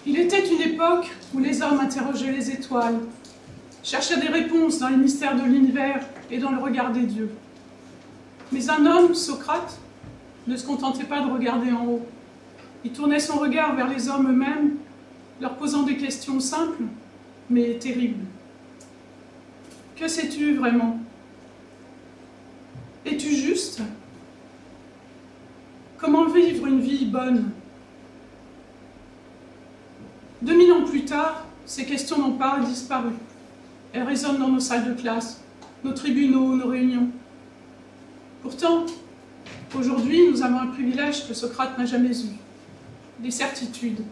Il était une époque où les hommes interrogeaient les étoiles, cherchaient des réponses dans les mystères de l'univers et dans le regard des dieux. Mais un homme, Socrate, ne se contentait pas de regarder en haut. Il tournait son regard vers les hommes eux-mêmes, leur posant des questions simples, mais terribles. Que sais-tu vraiment? Es-tu juste? Comment vivre une vie bonne? 2000 ans plus tard, ces questions n'ont pas disparu. Elles résonnent dans nos salles de classe, nos tribunaux, nos réunions. Pourtant, aujourd'hui, nous avons un privilège que Socrate n'a jamais eu. Des certitudes.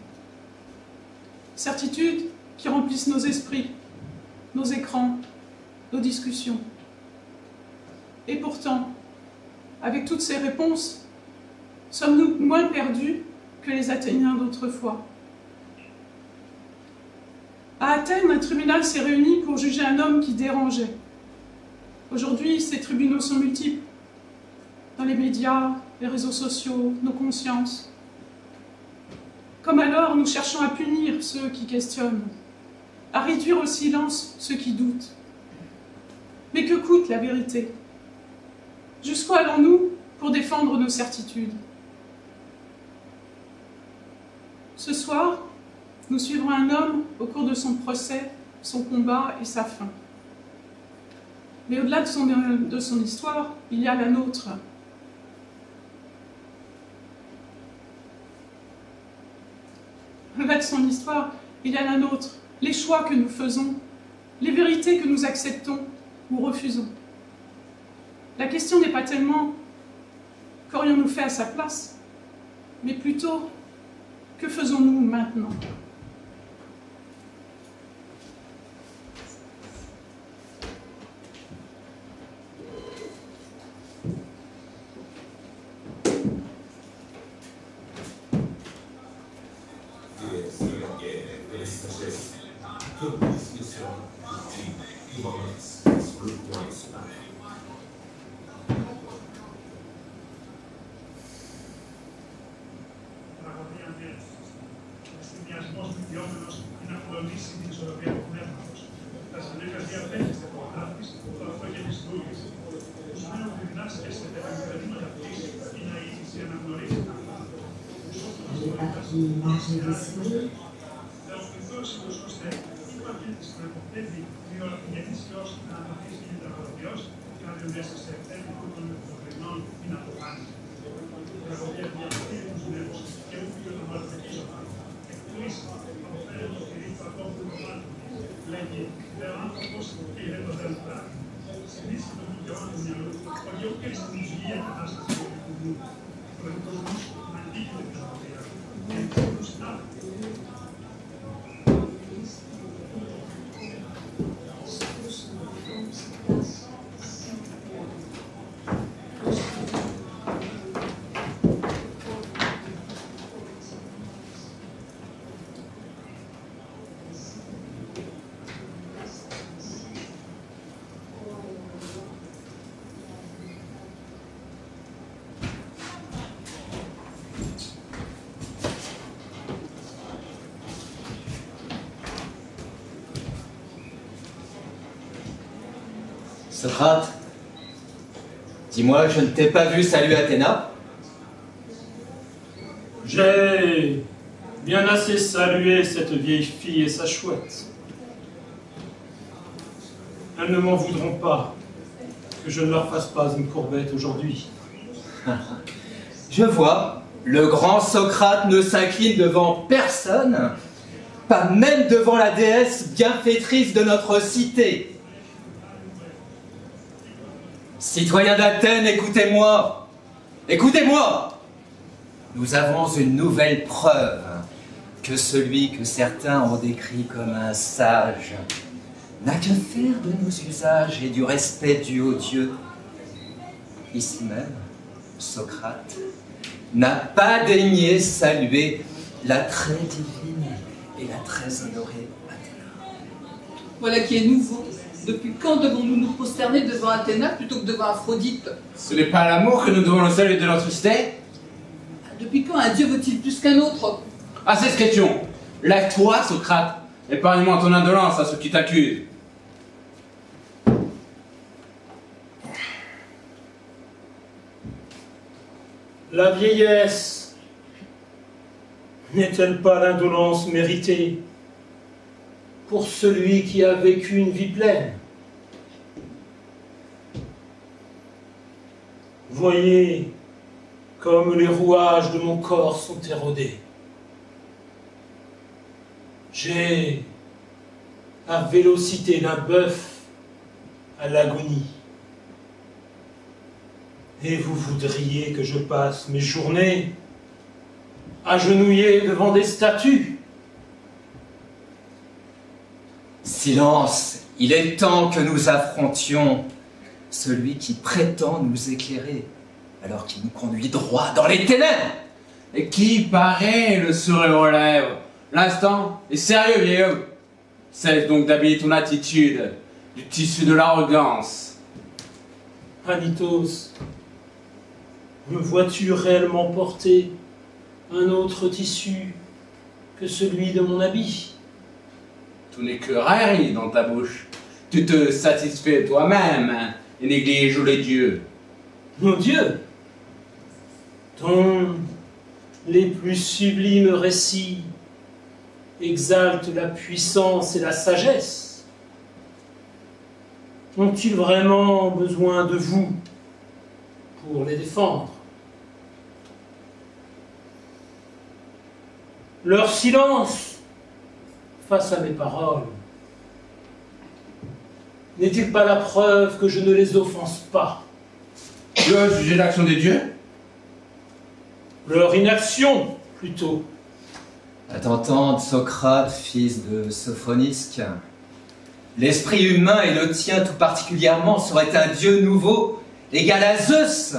Certitudes qui remplissent nos esprits, nos écrans, nos discussions. Et pourtant, avec toutes ces réponses, sommes-nous moins perdus que les Athéniens d'autrefois? À Athènes, un tribunal s'est réuni pour juger un homme qui dérangeait. Aujourd'hui, ces tribunaux sont multiples. Dans les médias, les réseaux sociaux, nos consciences. Comme alors, nous cherchons à punir ceux qui questionnent, à réduire au silence ceux qui doutent. Mais que coûte la vérité? Jusqu'où allons-nous pour défendre nos certitudes? Ce soir, nous suivrons un homme au cours de son procès, son combat et sa fin. Mais au-delà de son histoire, il y a la nôtre. Au-delà de son histoire, il y a la nôtre, les choix que nous faisons, les vérités que nous acceptons ou refusons. La question n'est pas tellement « qu'aurions-nous fait à sa place ?», mais plutôt « que faisons-nous maintenant ?» Socrate, dis-moi, je ne t'ai pas vu saluer Athéna? J'ai bien assez salué cette vieille fille et sa chouette. elles ne m'en voudront pas que je ne leur fasse pas une courbette aujourd'hui. Je vois, le grand Socrate ne s'incline devant personne, pas même devant la déesse bienfaitrice de notre cité. Citoyens d'Athènes, écoutez-moi, écoutez-moi. Nous avons une nouvelle preuve que celui que certains ont décrit comme un sage n'a que faire de nos usages et du respect dû aux dieux. Ici même, Socrate n'a pas daigné saluer la très divine et la très honorée Athéna. Voilà qui est nouveau. Depuis quand devons-nous nous prosterner devant Athéna plutôt que devant Aphrodite? Ce n'est pas à l'amour que nous devons le salut de notre cité? Depuis quand un dieu vaut-il plus qu'un autre? À cette question, lève-toi, Socrate, épargne-moi ton indolence à ceux qui t'accusent. La vieillesse n'est-elle pas l'indolence méritée pour celui qui a vécu une vie pleine? Voyez comme les rouages de mon corps sont érodés. J'ai la vélocité d'un bœuf à l'agonie. Et vous voudriez que je passe mes journées agenouillé devant des statues? Silence, il est temps que nous affrontions celui qui prétend nous éclairer, alors qu'il nous conduit droit dans les ténèbres. Et qui paraît le sourire aux lèvres? L'instant est sérieux, vieil homme. Cesse donc d'habiller ton attitude du tissu de l'arrogance. Anytos, me vois-tu réellement porter un autre tissu que celui de mon habit? Tout n'est que raillerie dans ta bouche. Tu te satisfais toi-même et négliges les dieux. Nos dieux, dont les plus sublimes récits exaltent la puissance et la sagesse, ont-ils vraiment besoin de vous pour les défendre? Leur silence face à mes paroles n'est-il pas la preuve que je ne les offense pas? Tu as jugé l'action des dieux? Leur inaction, plutôt. À t'entendre, Socrate, fils de Sophronisque, l'esprit humain et le tien tout particulièrement serait un dieu nouveau, égal à Zeus.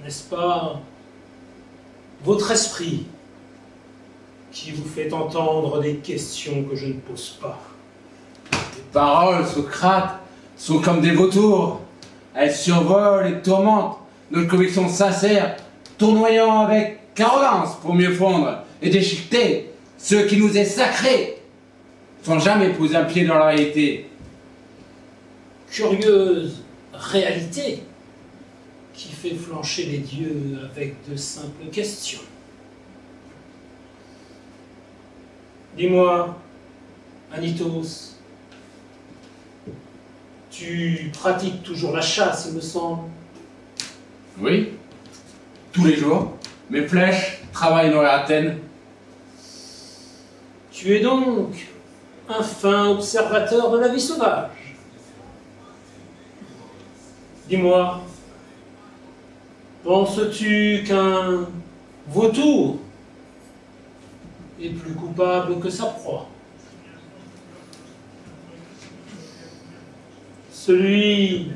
N'est-ce pas votre esprit qui vous fait entendre des questions que je ne pose pas? Tes paroles, Socrate, sont comme des vautours. Elles survolent et tourmentent notre conviction sincère, tournoyant avec arrogance pour mieux fondre et déchiqueter ce qui nous est sacré, sans jamais poser un pied dans la réalité. Curieuse réalité qui fait flancher les dieux avec de simples questions. Dis-moi, Anytos, tu pratiques toujours la chasse, il me semble. Oui, tous les jours, mes flèches travaillent dans Athènes. Tu es donc un fin observateur de la vie sauvage. Dis-moi, penses-tu qu'un vautour est plus coupable que sa proie? Celui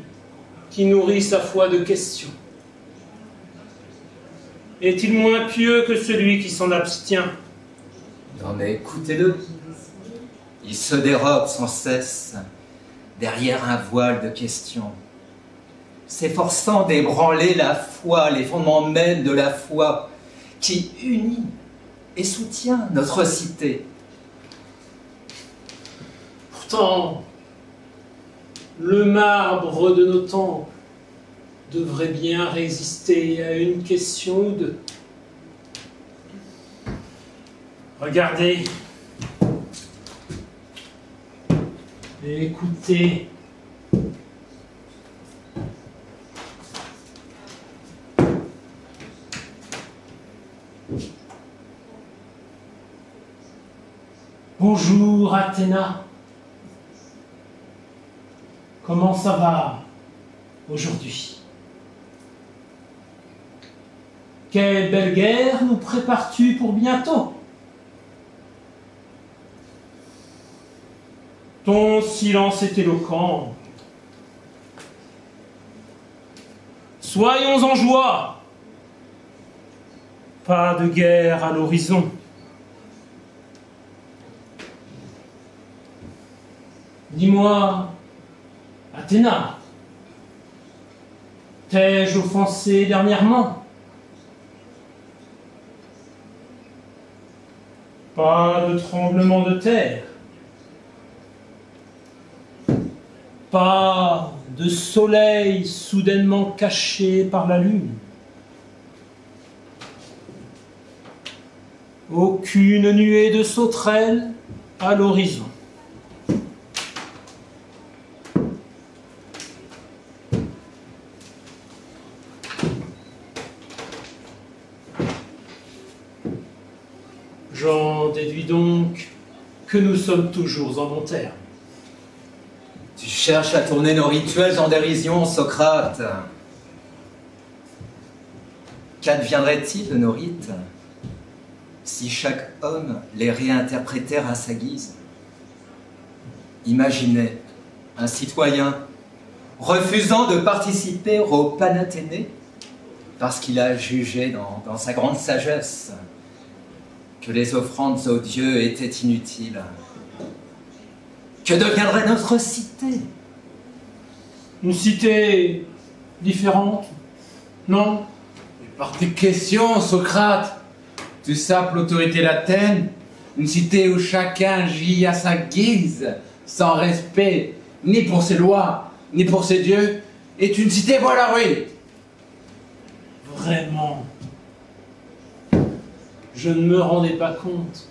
qui nourrit sa foi de questions est-il moins pieux que celui qui s'en abstient? Non mais écoutez-le, il se dérobe sans cesse derrière un voile de questions, s'efforçant d'ébranler la foi, les fondements mêmes de la foi qui unit et soutient notre cité. Pourtant, le marbre de nos temples devrait bien résister à une question ou deux. Regardez, Écoutez. Bonjour Athéna. Comment ça va aujourd'hui? Quelle belle guerre nous prépares-tu pour bientôt? Ton silence est éloquent. Soyons en joie. Pas de guerre à l'horizon. Dis-moi, Athéna, t'ai-je offensé dernièrement? Pas de tremblement de terre. Pas de soleil soudainement caché par la lune. Aucune nuée de sauterelles à l'horizon. J'en déduis donc que nous sommes toujours en bon terme. Tu cherches à tourner nos rituels en dérision, Socrate. Qu'adviendrait-il de nos rites si chaque homme les réinterprétait à sa guise? Imaginez un citoyen refusant de participer au Panathénée parce qu'il a jugé dans sa grande sagesse que les offrandes aux dieux étaient inutiles. Que deviendrait notre cité? Une cité différente, non? Par tes questions, Socrate, tu sapes l'autorité d'Athènes, une cité où chacun gît à sa guise, sans respect, ni pour ses lois, ni pour ses dieux, est une cité voie la ruine. Vraiment. Je ne me rendais pas compte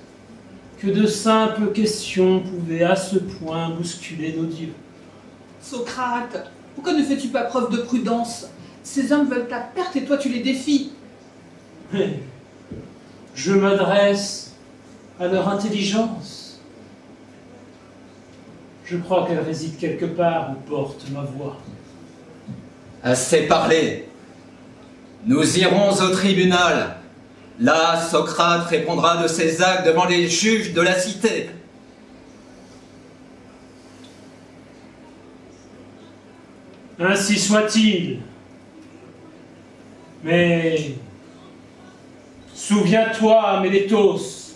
que de simples questions pouvaient à ce point bousculer nos dieux. Socrate, pourquoi ne fais-tu pas preuve de prudence? Ces hommes veulent ta perte et toi tu les défies. Mais je m'adresse à leur intelligence. Je crois qu'elle réside quelque part où porte ma voix. Assez parlé. Nous irons au tribunal. Là, Socrate répondra de ses actes devant les juges de la cité. Ainsi soit-il. Mais souviens-toi, Mélétos,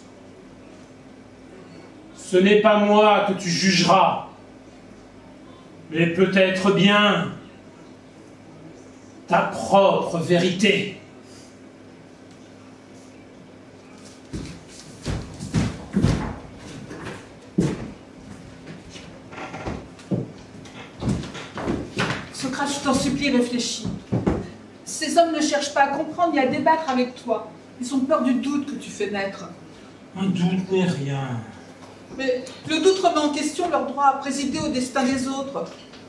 ce n'est pas moi que tu jugeras, mais peut-être bien ta propre vérité. Socrate, je t'en supplie, réfléchis. Ces hommes ne cherchent pas à comprendre ni à débattre avec toi. Ils ont peur du doute que tu fais naître. Un doute n'est rien. Mais le doute remet en question leur droit à présider au destin des autres.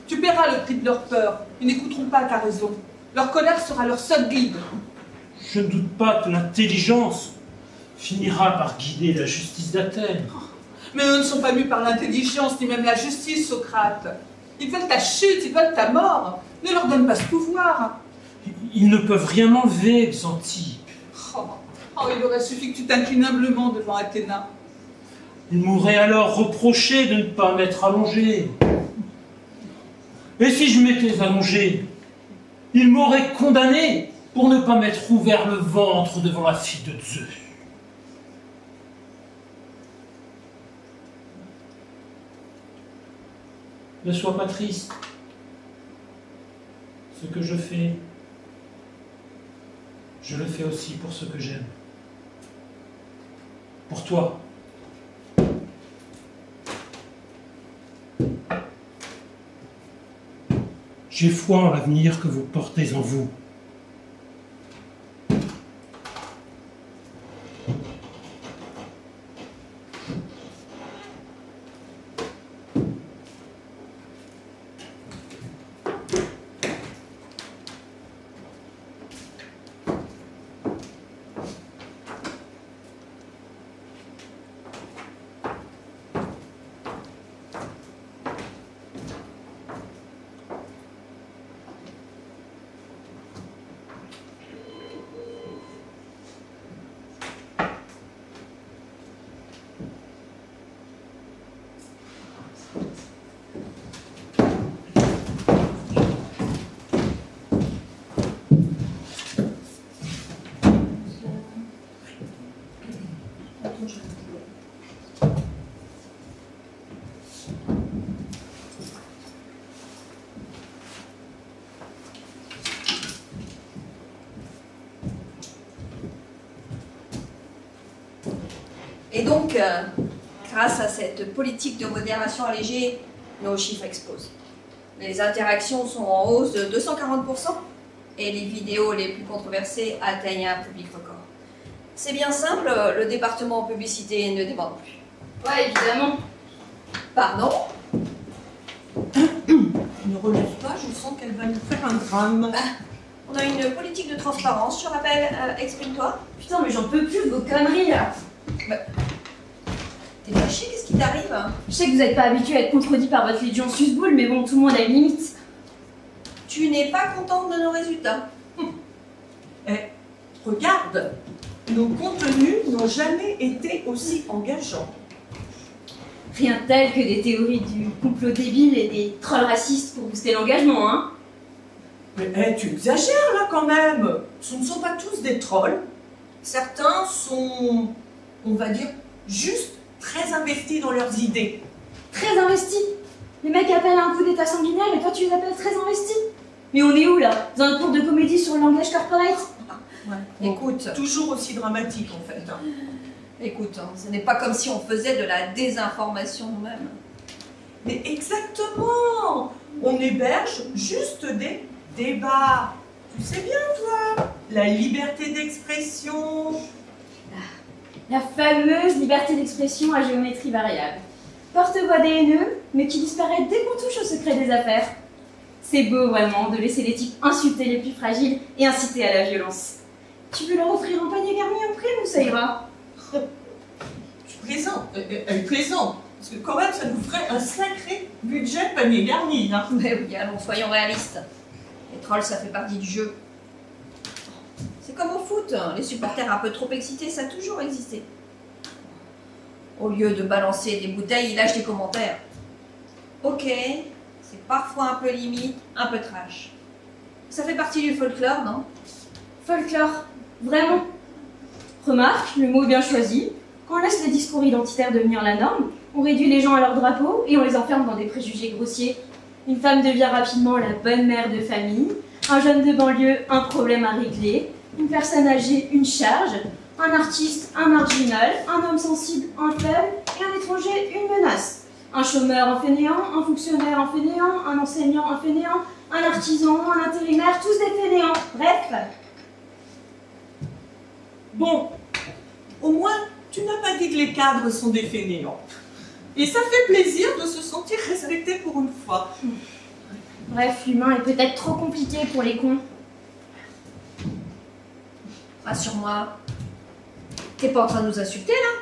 Tu paieras le prix de leur peur. Ils n'écouteront pas ta raison. Leur colère sera leur seul guide. Je ne doute pas que l'intelligence finira par guider la justice d'Athènes. Mais eux ne sont pas mus par l'intelligence, ni même la justice, Socrate. Ils veulent ta chute, ils veulent ta mort. Ne leur donne pas ce pouvoir. Ils ne peuvent rien m'enlever, Xantippe. Il aurait suffi que tu t'inclines humblement devant Athéna. Ils m'auraient alors reproché de ne pas m'être allongé. Et si je m'étais allongé, ils m'auraient condamné pour ne pas m'être ouvert le ventre devant la fille de Zeus. Ne sois pas triste. Ce que je fais, je le fais aussi pour ceux que j'aime. Pour toi. J'ai foi en l'avenir que vous portez en vous. Et donc, grâce à cette politique de modération allégée, nos chiffres explosent. Les interactions sont en hausse de 240% et les vidéos les plus controversées atteignent un public record. C'est bien simple, le département publicité ne déborde plus. Ouais, évidemment. Pardon? Ne relève pas, je sens qu'elle va nous faire un drame. On a une politique de transparence, je rappelle, exprime-toi. Putain, mais j'en peux plus de vos conneries là. T'es fâché, qu'est-ce qui t'arrive? Je sais que vous n'êtes pas habitué à être contredit par votre légion susboule, mais bon, tout le monde a une limite. Tu n'es pas contente de nos résultats? Eh, regarde, nos contenus n'ont jamais été aussi engageants. Rien de tel que des théories du complot débile et des trolls racistes pour booster l'engagement, hein. Mais tu exagères là quand même. Ce ne sont pas tous des trolls. Certains sont, on va dire, juste très investis dans leurs idées. Très investis. Les mecs appellent un coup d'état sanguinaire et toi tu les appelles très investis. Mais on est où là? Dans un cours de comédie sur le langage corporate? Ouais. Écoute, Toujours aussi dramatique en fait. Hein. écoute, ce n'est pas comme si on faisait de la désinformation nous-mêmes. Mais exactement. On héberge juste des débats. Tu sais bien toi, la liberté d'expression. La fameuse liberté d'expression à géométrie variable. Porte-voix des haineux, mais qui disparaît dès qu'on touche au secret des affaires. C'est beau vraiment de laisser les types insulter les plus fragiles et inciter à la violence. Tu veux leur offrir un panier garni en prime ou ça ira? Je plaisante, elle plaisante. Parce que quand même ça nous ferait un sacré budget panier garni. Hein. Mais oui, allons, soyons réalistes. Les trolls, ça fait partie du jeu. C'est comme au foot, hein. Les supporters un peu trop excités, ça a toujours existé. Au lieu de balancer des bouteilles, ils lâchent des commentaires. Ok, c'est parfois un peu limite, un peu trash. Ça fait partie du folklore, non? Folklore, vraiment. Remarque, le mot est bien choisi. Quand on laisse les discours identitaires devenir la norme, on réduit les gens à leur drapeau et on les enferme dans des préjugés grossiers. Une femme devient rapidement la bonne mère de famille, un jeune de banlieue, un problème à régler, une personne âgée, une charge, un artiste, un marginal, un homme sensible, un faible, et un étranger, une menace. Un chômeur, un fainéant, un fonctionnaire, un fainéant, un enseignant, un fainéant, un artisan, un intérimaire, tous des fainéants. Bref. Bon, au moins tu n'as pas dit que les cadres sont des fainéants. Et ça fait plaisir de se sentir respecté pour une fois. Bref, l'humain est peut-être trop compliqué pour les cons. Rassure-moi. T'es pas en train de nous insulter, là?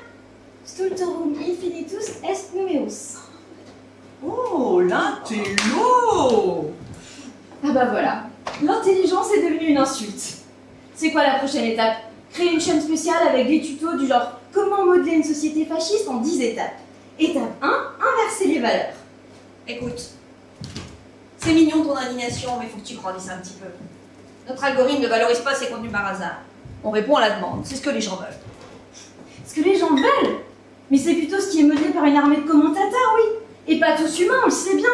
Stultorum infinitus est numerus. Oh, l'intello! Ah bah voilà, l'intelligence est devenue une insulte. C'est quoi la prochaine étape? Créer une chaîne spéciale avec des tutos du genre comment modeler une société fasciste en 10 étapes. Étape 1, inverser les valeurs. Écoute, c'est mignon ton indignation, mais faut que tu grandisses un petit peu. Notre algorithme ne valorise pas ces contenus par hasard. On répond à la demande, c'est ce que les gens veulent. Ce que les gens veulent? Mais c'est plutôt ce qui est modelé par une armée de commentateurs, oui. Et pas tous humains, on le sait bien.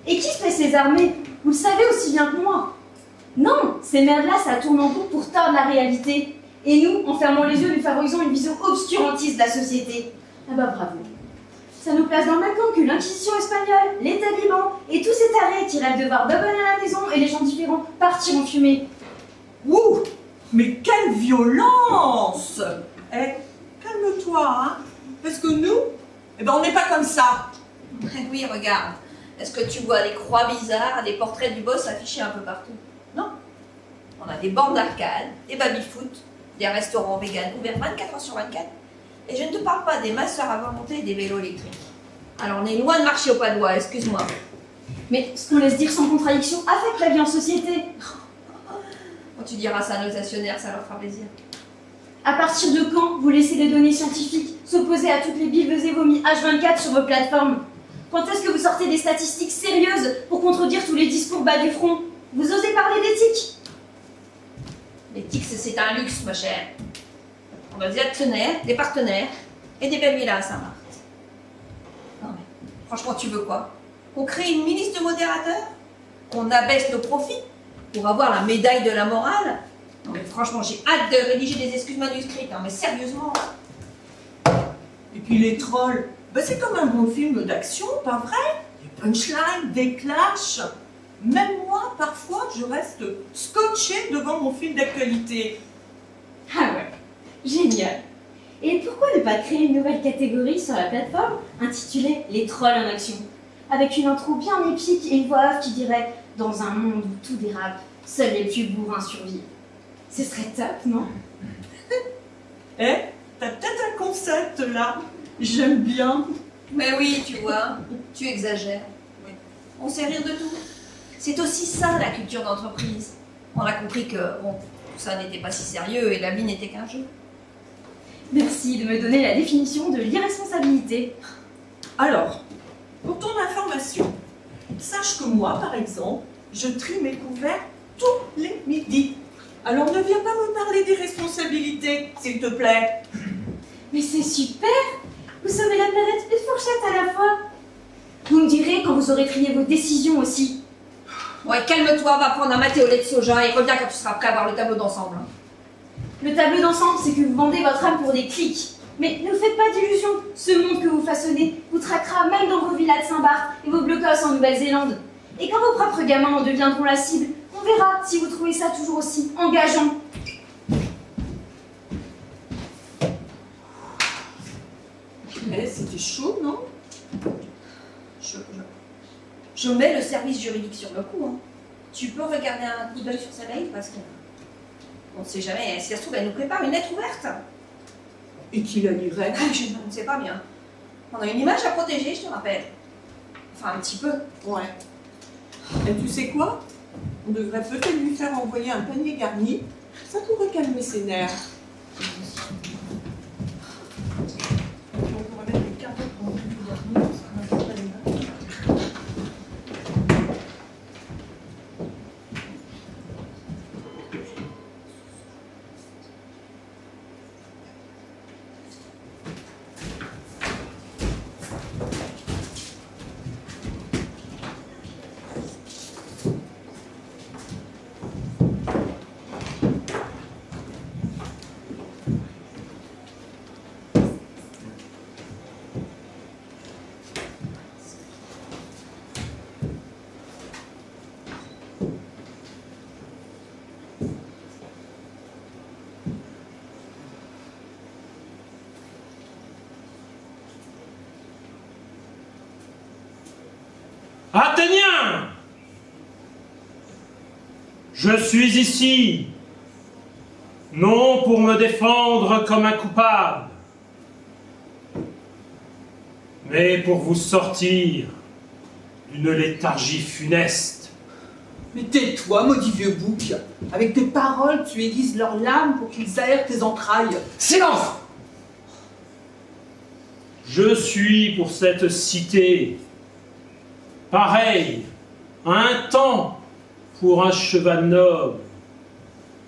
Et qui se fait ces armées? Vous le savez aussi bien que moi. Non, ces merdes-là, ça tourne en boucle pour tordre la réalité. Et nous, en fermant les yeux, nous favorisons une vision obscurantiste de la société. Ah bah bravo. Ça nous place dans le même camp que l'Inquisition espagnole, les talibans et tous ces tarés qui rêvent de voir Double à la maison et les gens différents partir en fumée. Ouh, mais quelle violence! Eh, calme-toi, hein? Parce que nous, eh ben on n'est pas comme ça. Oui, regarde. Est-ce que tu vois des croix bizarres, des portraits du boss affichés un peu partout? Non. On a des bornes d'arcade, des baby-foot, des restaurants vegan ouverts 24 heures sur 24. Et je ne te parle pas des masseurs à volonté et des vélos électriques. Alors on est loin de marcher au pas de doigt, excuse-moi. Mais ce qu'on laisse dire sans contradiction affecte la vie en société. Quand tu diras ça à nos actionnaires, ça leur fera plaisir. À partir de quand vous laissez les données scientifiques s'opposer à toutes les biveuses et vomies H24 sur vos plateformes? Quand est-ce que vous sortez des statistiques sérieuses pour contredire tous les discours bas du front? Vous osez parler d'éthique? L'éthique, c'est un luxe, ma chère. On a des actionnaires, des partenaires et des belles villas à Saint-Marthe. Non mais, franchement, tu veux quoi? Qu'on crée une milice de modérateurs? Qu'on abaisse nos profits pour avoir la médaille de la morale? Non mais franchement, j'ai hâte de rédiger des excuses manuscrites, hein, mais sérieusement. Et puis les trolls, ben c'est comme un bon film d'action, pas vrai? Des punchlines, des clashs. Même moi, parfois, je reste scotché devant mon film d'actualité. Ah ouais, génial. Et pourquoi ne pas créer une nouvelle catégorie sur la plateforme intitulée Les trolls en action, avec une intro bien épique et une voix off qui dirait « Dans un monde où tout dérape, seuls les plus bourrins survivent ». Ce serait top, non? Eh, t'as peut-être un concept là. J'aime bien. Mais oui, tu vois, tu exagères. Oui. On sait rire de tout. C'est aussi ça la culture d'entreprise. On a compris que bon, tout ça n'était pas si sérieux et la vie n'était qu'un jeu. Merci de me donner la définition de l'irresponsabilité. Alors, pour ton information, sache que moi, par exemple, je trie mes couverts tous les midis. Alors ne viens pas me parler des responsabilités, s'il te plaît. Mais c'est super! Vous sauvez la planète et fourchette à la fois. Vous me direz quand vous aurez trié vos décisions aussi. Ouais, calme-toi, va prendre un maté au lait de soja et reviens quand tu seras prêt à voir le tableau d'ensemble. Le tableau d'ensemble, c'est que vous vendez votre âme pour des clics. Mais ne faites pas d'illusions. Ce monde que vous façonnez vous traquera même dans vos villas de Saint-Barth et vos blocos en Nouvelle-Zélande. Et quand vos propres gamins en deviendront la cible, on verra si vous trouvez ça toujours aussi engageant. Eh, c'était chaud, non? Je mets le service juridique sur le coup. Hein. Tu peux regarder un coup d'œil sur sa mail parce qu'on ne sait jamais. Si ça se trouve, elle nous prépare une lettre ouverte. Et qui la lirait? Je ne sais pas bien. On a une image à protéger, je te rappelle. Enfin, un petit peu. Ouais. Et tu sais quoi? On devrait peut-être lui faire envoyer un panier garni. Ça pourrait calmer ses nerfs. Athéniens! Je suis ici, non pour me défendre comme un coupable, mais pour vous sortir d'une léthargie funeste. Mais tais-toi, maudit vieux bouc. Avec tes paroles, tu aiguises leurs lames pour qu'ils aèrent tes entrailles. Silence! Je suis pour cette cité, pareil, à un temps pour un cheval noble,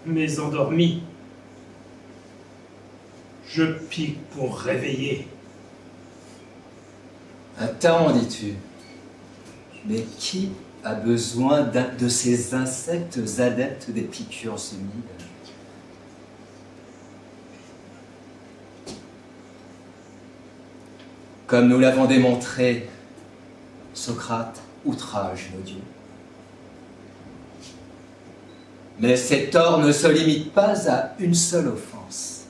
mais endormi. Je pique pour réveiller. Attends, dis-tu. Mais qui a besoin de ces insectes adeptes des piqûres humides? Comme nous l'avons démontré, Socrate outrage nos dieux. Mais ces torts ne se limitent pas à une seule offense.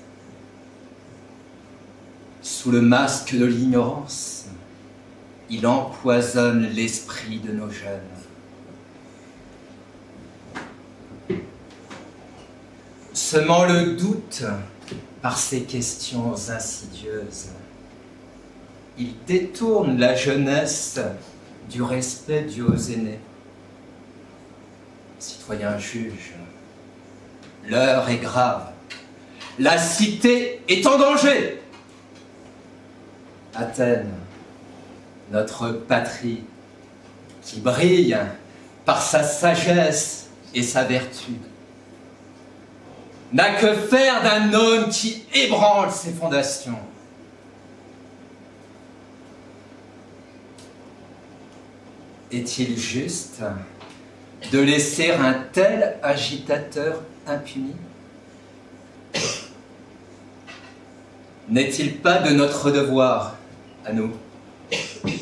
Sous le masque de l'ignorance, il empoisonne l'esprit de nos jeunes. Semant le doute par ses questions insidieuses, il détourne la jeunesse du respect dû aux aînés. Citoyens juges, l'heure est grave. La cité est en danger. Athènes, notre patrie, qui brille par sa sagesse et sa vertu, n'a que faire d'un homme qui ébranle ses fondations. Est-il juste de laisser un tel agitateur impuni? N'est-il pas de notre devoir, à nous,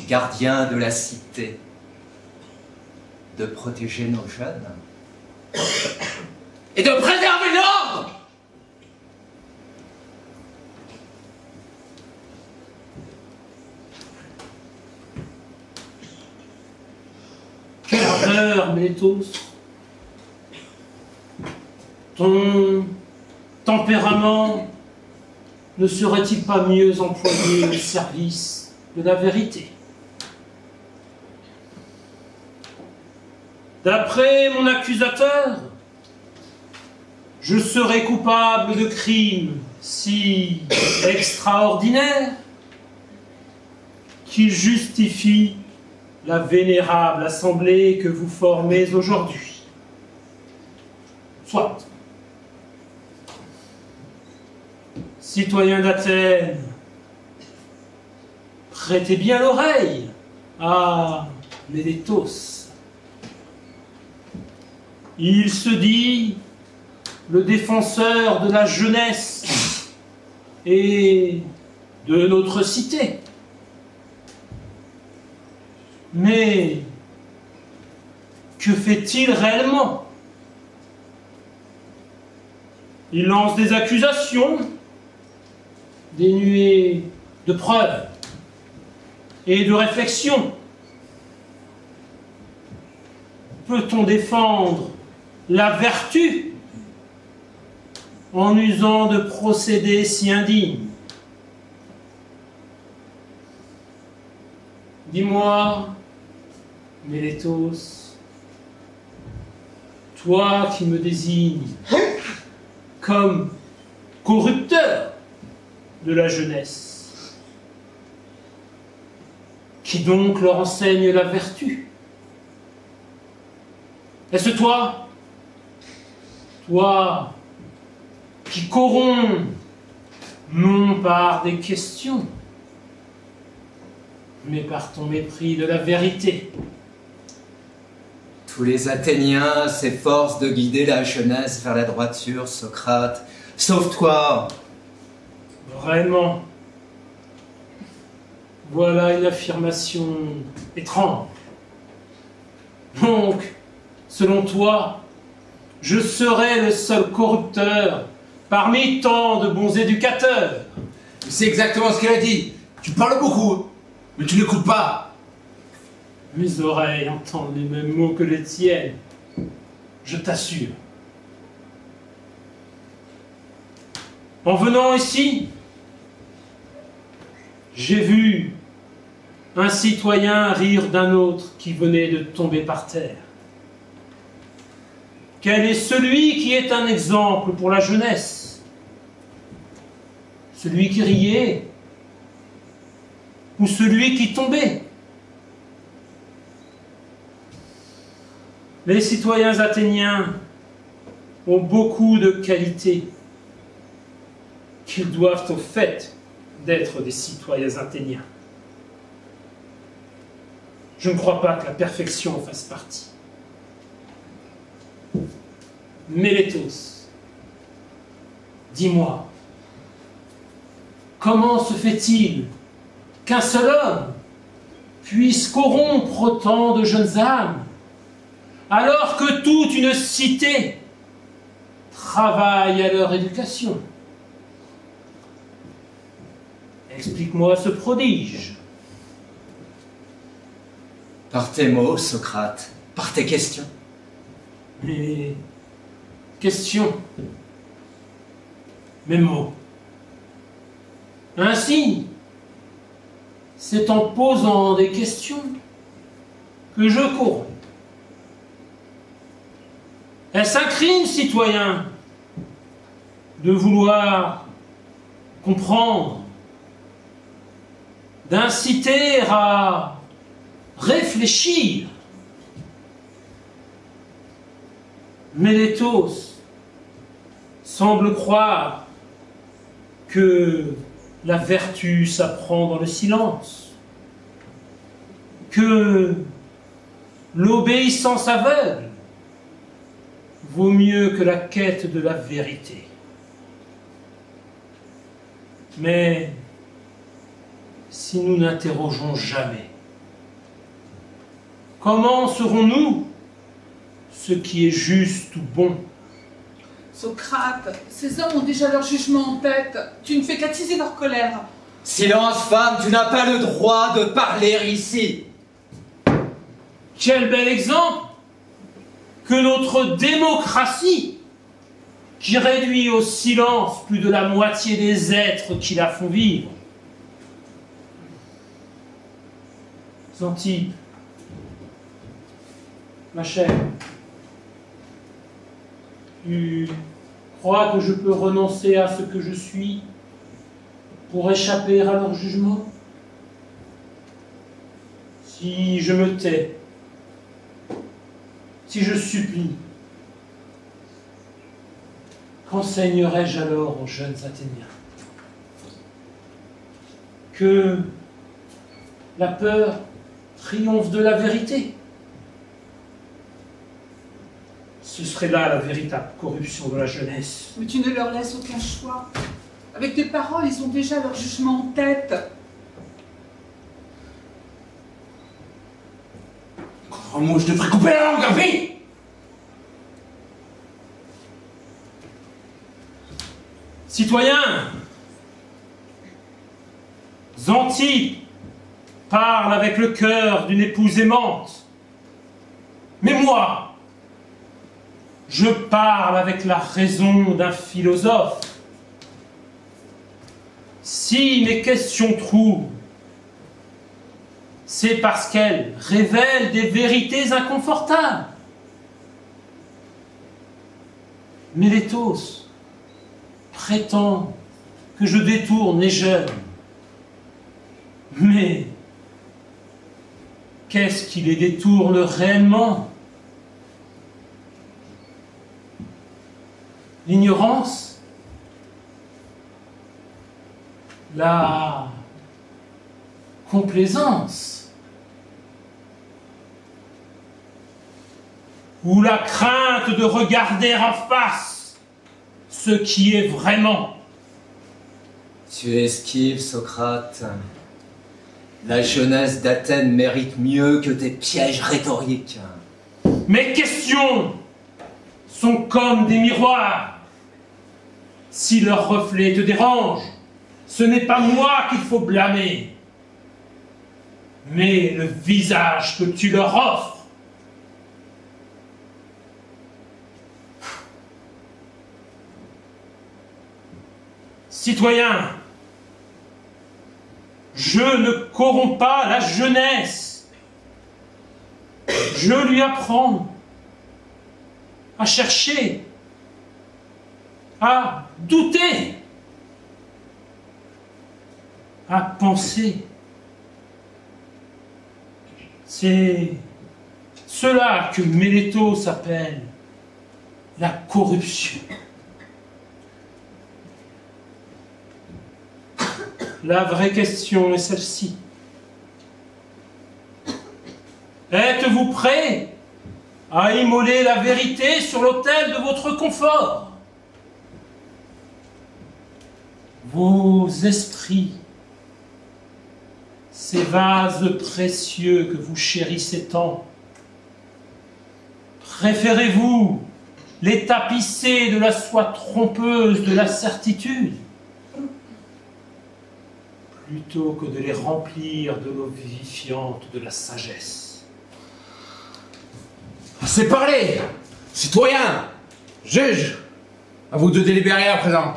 gardiens de la cité, de protéger nos jeunes et de préserver l'ordre? Quelle ardeur, Mélétos! Ton tempérament ne serait-il pas mieux employé au service de la vérité? D'après mon accusateur, je serais coupable de crimes si extraordinaires qu'ils justifient la vénérable assemblée que vous formez aujourd'hui. Soit. Citoyens d'Athènes, prêtez bien l'oreille à Mélétos. Il se dit le défenseur de la jeunesse et de notre cité. Mais que fait-il réellement? Il lance des accusations dénuées de preuves et de réflexion. Peut-on défendre la vertu en usant de procédés si indignes? Dis-moi, Mélétos, toi qui me désignes comme corrupteur de la jeunesse, qui donc leur enseigne la vertu? Est-ce toi, toi qui corromps non par des questions, mais par ton mépris de la vérité? Tous les Athéniens s'efforcent de guider la jeunesse vers la droiture, Socrate, sauf toi. Vraiment, voilà une affirmation étrange. Donc, selon toi, je serai le seul corrupteur parmi tant de bons éducateurs. C'est exactement ce qu'elle a dit. Tu parles beaucoup, mais tu n'écoutes pas. Mes oreilles entendent les mêmes mots que les tiennes, je t'assure. En venant ici, j'ai vu un citoyen rire d'un autre qui venait de tomber par terre. Quel est celui qui est un exemple pour la jeunesse? Celui qui riait ou celui qui tombait? Les citoyens athéniens ont beaucoup de qualités qu'ils doivent au fait d'être des citoyens athéniens. Je ne crois pas que la perfection en fasse partie. Mélétos, dis-moi, comment se fait-il qu'un seul homme puisse corrompre autant de jeunes âmes, alors que toute une cité travaille à leur éducation? Explique-moi ce prodige. Par tes mots, Socrate, par tes questions. Mes questions, mes mots. Ainsi, c'est en posant des questions que je cours. Est-ce un crime, citoyen, de vouloir comprendre, d'inciter à réfléchir? Mélétos, semble croire que la vertu s'apprend dans le silence, que l'obéissance aveugle vaut mieux que la quête de la vérité. Mais si nous n'interrogeons jamais, comment saurons-nous ce qui est juste ou bon? Socrate, ces hommes ont déjà leur jugement en tête. Tu ne fais qu'attiser leur colère. Silence, femme, tu n'as pas le droit de parler ici. Quel bel exemple que notre démocratie, qui réduit au silence plus de la moitié des êtres qui la font vivre. Xanthippe, ma chère, tu crois que je peux renoncer à ce que je suis pour échapper à leur jugement? Si je me tais, si je supplie, qu'enseignerai-je alors aux jeunes Athéniens? Que la peur triomphe de la vérité? Ce serait là la véritable corruption de la jeunesse. Mais tu ne leur laisses aucun choix. Avec tes paroles, ils ont déjà leur jugement en tête. Oh, moi, je te ferai couper la langue, Gavi! Citoyens, Xanthippe parle avec le cœur d'une épouse aimante. Mais moi, je parle avec la raison d'un philosophe. Si mes questions troublent, c'est parce qu'elles révèlent des vérités inconfortables. Mélétos prétend que je détourne les jeunes. Mais qu'est-ce qui les détourne réellement? L'ignorance? La complaisance? Ou la crainte de regarder en face ce qui est vraiment? Tu esquives, Socrate. La jeunesse d'Athènes mérite mieux que tes pièges rhétoriques. Mes questions sont comme des miroirs. Si leur reflet te dérange, ce n'est pas moi qu'il faut blâmer, mais le visage que tu leur offres. Citoyens, je ne corromps pas la jeunesse. Je lui apprends à chercher, à douter, à penser. C'est cela que Mélétos appelle la corruption. La vraie question est celle-ci. Êtes-vous prêts à immoler la vérité sur l'autel de votre confort? Vos esprits, ces vases précieux que vous chérissez tant, préférez-vous les tapisser de la soie trompeuse de la certitude, plutôt que de les remplir de l'eau vivifiante de la sagesse? Assez parlé! Citoyens! Juges! À vous de délibérer à présent.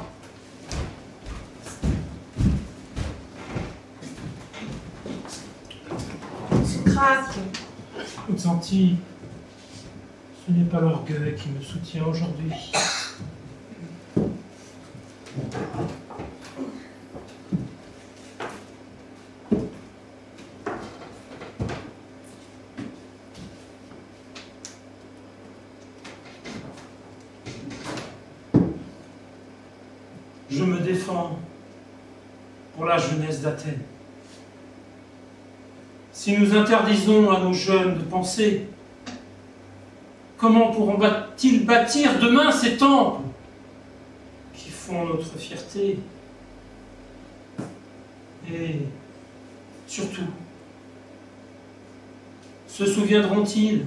Socrate, Xanthippe, ce n'est pas l'orgueil qui me soutient aujourd'hui. défends pour la jeunesse d'Athènes. Si nous interdisons à nos jeunes de penser, comment pourront-ils bâtir demain ces temples qui font notre fierté? Et surtout, se souviendront-ils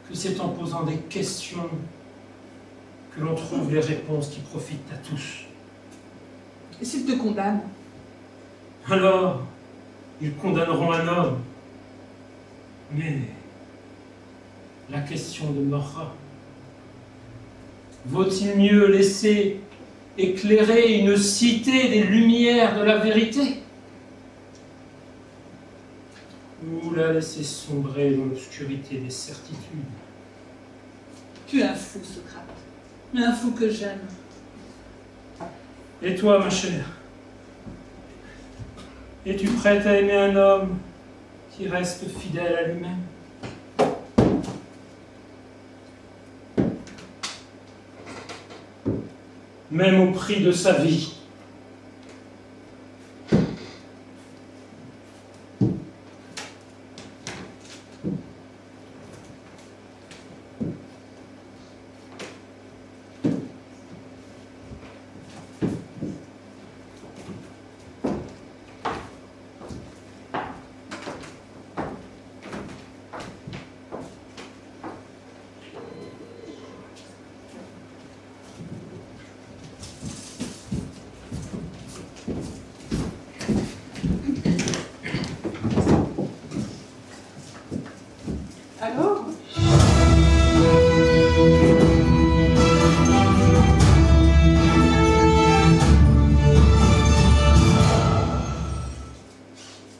que c'est en posant des questions que l'on trouve les réponses qui profitent à tous? Et s'ils te condamnent? Alors, ils condamneront un homme. Mais la question demeurera. Vaut-il mieux laisser éclairer une cité des lumières de la vérité, ou la laisser sombrer dans l'obscurité des certitudes? Tu es un fou, Socrate. Mais un fou que j'aime. Et toi, ma chère, es-tu prête à aimer un homme qui reste fidèle à lui-même? Même au prix de sa vie.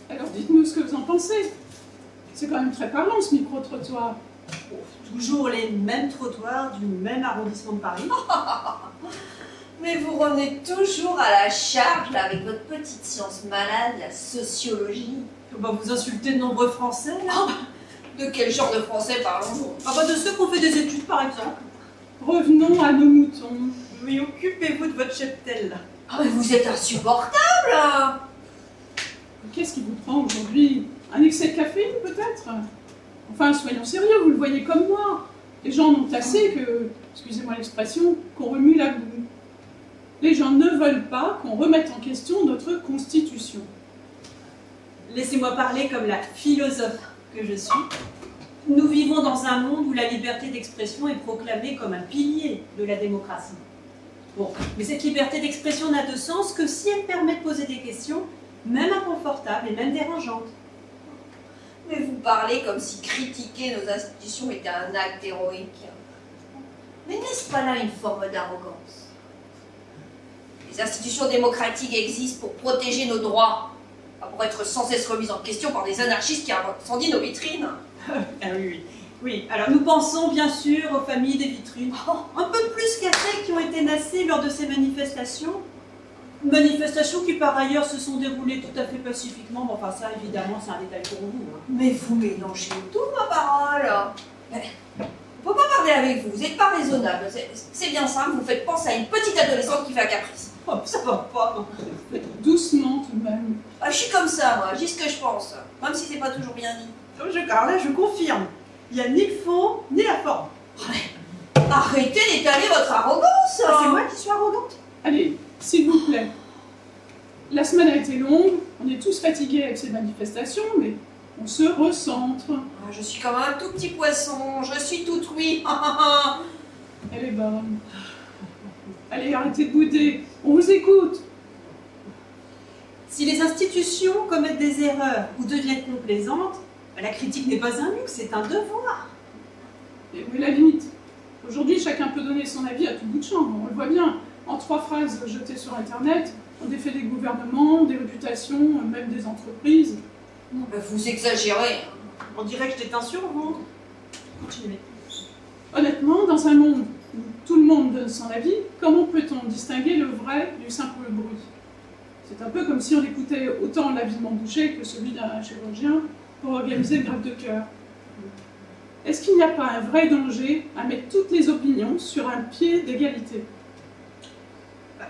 Alors, dites-nous ce que vous en pensez. C'est quand même très parlant, ce micro-trottoir. Toujours les mêmes trottoirs du même arrondissement de Paris. Mais vous revenez toujours à la charge là, avec votre petite science malade, la sociologie. Bah, vous insultez de nombreux Français, là. De quel genre de français parlons-nous? Ah bah, de ceux qui ont fait des études, par exemple. Revenons à nos moutons. Oui, occupez-vous de votre cheptel, là. Ah mais vous êtes insupportable hein. Qu'est-ce qui vous prend aujourd'hui? Un excès de caféine, peut-être? Enfin, soyons sérieux, vous le voyez comme moi. Les gens en ont assez que, excusez-moi l'expression, qu'on remue la boue. Les gens ne veulent pas qu'on remette en question notre constitution. Laissez-moi parler comme la philosophe que je suis. Nous vivons dans un monde où la liberté d'expression est proclamée comme un pilier de la démocratie. Bon, mais cette liberté d'expression n'a de sens que si elle permet de poser des questions, même inconfortables et même dérangeantes. Mais vous parlez comme si critiquer nos institutions était un acte héroïque. Mais n'est-ce pas là une forme d'arrogance? Les institutions démocratiques existent pour protéger nos droits, pas pour être sans cesse remises en question par des anarchistes qui incendient nos vitrines. Ah oui. Oui, alors nous pensons bien sûr aux familles des vitrines, un peu plus qu'à celles qui ont été nassées lors de ces manifestations. Manifestations qui par ailleurs se sont déroulées tout à fait pacifiquement, mais enfin ça évidemment c'est un détail pour vous. Hein. Mais vous mélangez tout, ma parole. On ne peut pas parler avec vous, vous n'êtes pas raisonnable. C'est bien simple, vous faites penser à une petite adolescente qui fait un caprice. Oh, ça va pas. Doucement tout de même. Ah, je suis comme ça, moi, je dis ce que je pense, même si c'est pas toujours bien dit. Alors là, je confirme, il n'y a ni le fond, ni la forme. Arrêtez d'étaler votre arrogance. Ah, c'est moi qui suis arrogante. Allez, s'il vous plaît. La semaine a été longue, on est tous fatigués avec ces manifestations, mais on se recentre. Ah, je suis comme un tout petit poisson, je suis toute oui. Elle est bonne. Allez, arrêtez de bouder, on vous écoute. Si les institutions commettent des erreurs ou deviennent complaisantes, la critique n'est pas un luxe, c'est un devoir. Et où est la limite? Aujourd'hui, chacun peut donner son avis à tout bout de champ, on le voit bien. En 3 phrases jetées sur Internet, on défait des gouvernements, des réputations, même des entreprises. Non, ben vous exagérez. On dirait que je t'éteins sur vous. Continuez. Honnêtement, dans un monde où tout le monde donne son avis, comment peut-on distinguer le vrai du simple bruit? C'est un peu comme si on écoutait autant l'avis de mon boucher que celui d'un chirurgien pour organiser une greffe de cœur. Est-ce qu'il n'y a pas un vrai danger à mettre toutes les opinions sur un pied d'égalité?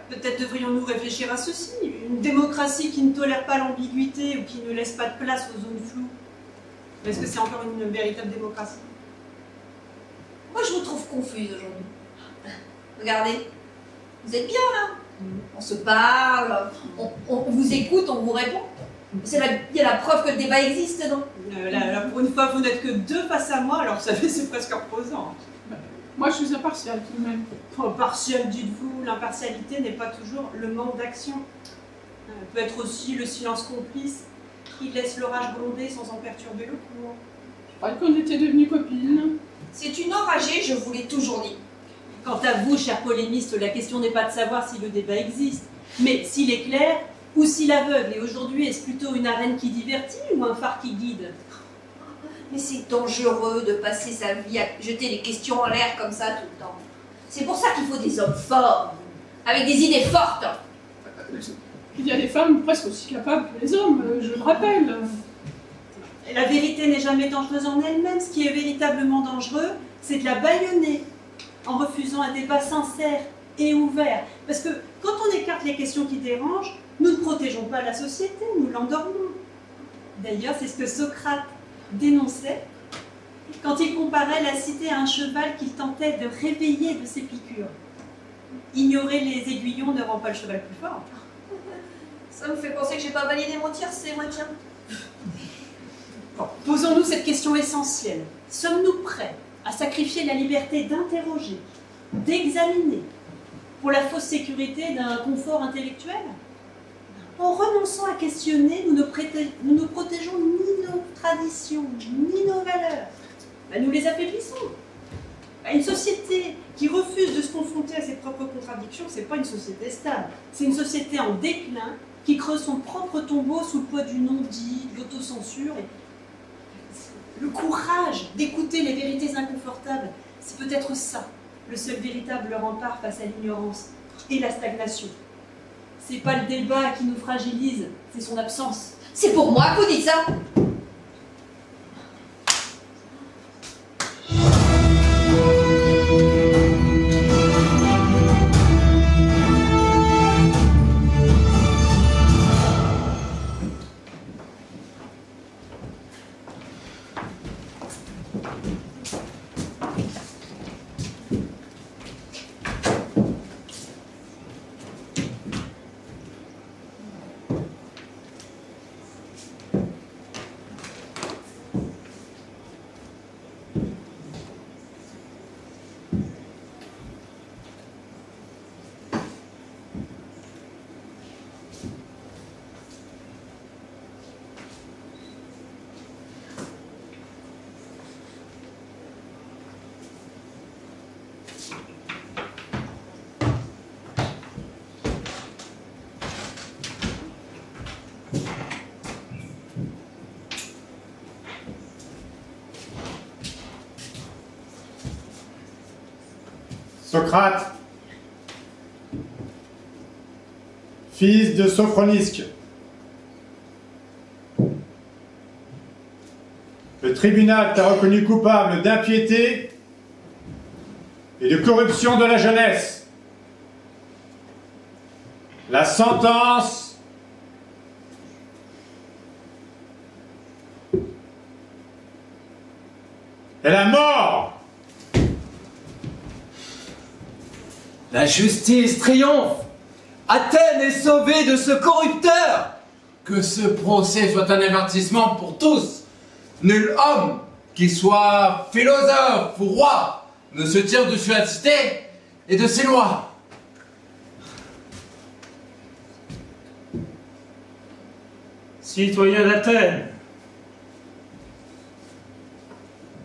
peut-être devrions-nous réfléchir à ceci. Une démocratie qui ne tolère pas l'ambiguïté ou qui ne laisse pas de place aux zones floues. Est-ce que c'est encore une véritable démocratie? Moi, je vous trouve confuse aujourd'hui. Regardez, vous êtes bien là. On se parle, on vous écoute, on vous répond. Il y a la preuve que le débat existe, non? Là, pour une fois, vous n'êtes que deux face à moi, alors vous savez, c'est presque reposant. Moi, je suis impartiale tout de même. Oh, partial, dites-vous, l'impartialité n'est pas toujours le manque d'action. Peut être aussi le silence complice qui laisse l'orage gronder sans en perturber le cours. Je croyais qu'on était devenues copines. C'est une enragée, je vous l'ai toujours dit. Quant à vous, chers polémistes, la question n'est pas de savoir si le débat existe, mais s'il est clair ou s'il aveugle. Et aujourd'hui, est-ce plutôt une arène qui divertit ou un phare qui guide? Mais c'est dangereux de passer sa vie à jeter les questions en l'air comme ça tout le temps. C'est pour ça qu'il faut des hommes forts, avec des idées fortes. Il y a des femmes presque aussi capables que les hommes, je le rappelle. Et la vérité n'est jamais dangereuse en elle-même. Ce qui est véritablement dangereux, c'est de la bâillonner en refusant un débat sincère et ouvert. Parce que quand on écarte les questions qui dérangent, nous ne protégeons pas la société, nous l'endormons. D'ailleurs, c'est ce que Socrate dénonçait quand il comparait la cité à un cheval qu'il tentait de réveiller de ses piqûres. Ignorer les aiguillons ne rend pas le cheval plus fort. Ça me fait penser que j'ai pas validé mon tiercé, moi, tiens. Bon, posons-nous cette question essentielle. Sommes-nous prêts à sacrifier la liberté d'interroger, d'examiner, pour la fausse sécurité d'un confort intellectuel? En renonçant à questionner, nous ne protégeons ni nos traditions, ni nos valeurs. Nous les affaiblissons. Une société qui refuse de se confronter à ses propres contradictions, c'est pas une société stable. C'est une société en déclin qui creuse son propre tombeau sous le poids du non-dit, de l'autocensure. Et le courage d'écouter les vérités inconfortables, c'est peut-être ça, le seul véritable rempart face à l'ignorance et la stagnation. C'est pas le débat qui nous fragilise, c'est son absence. C'est pour moi que vous dites ça. Socrate, fils de Sophronisque, le tribunal t'a reconnu coupable d'impiété et de corruption de la jeunesse. La sentence est la mort. La justice triomphe. Athènes est sauvée de ce corrupteur. Que ce procès soit un avertissement pour tous. Nul homme, qu'il soit philosophe ou roi, ne se tire dessus la cité et de ses lois. Citoyens d'Athènes,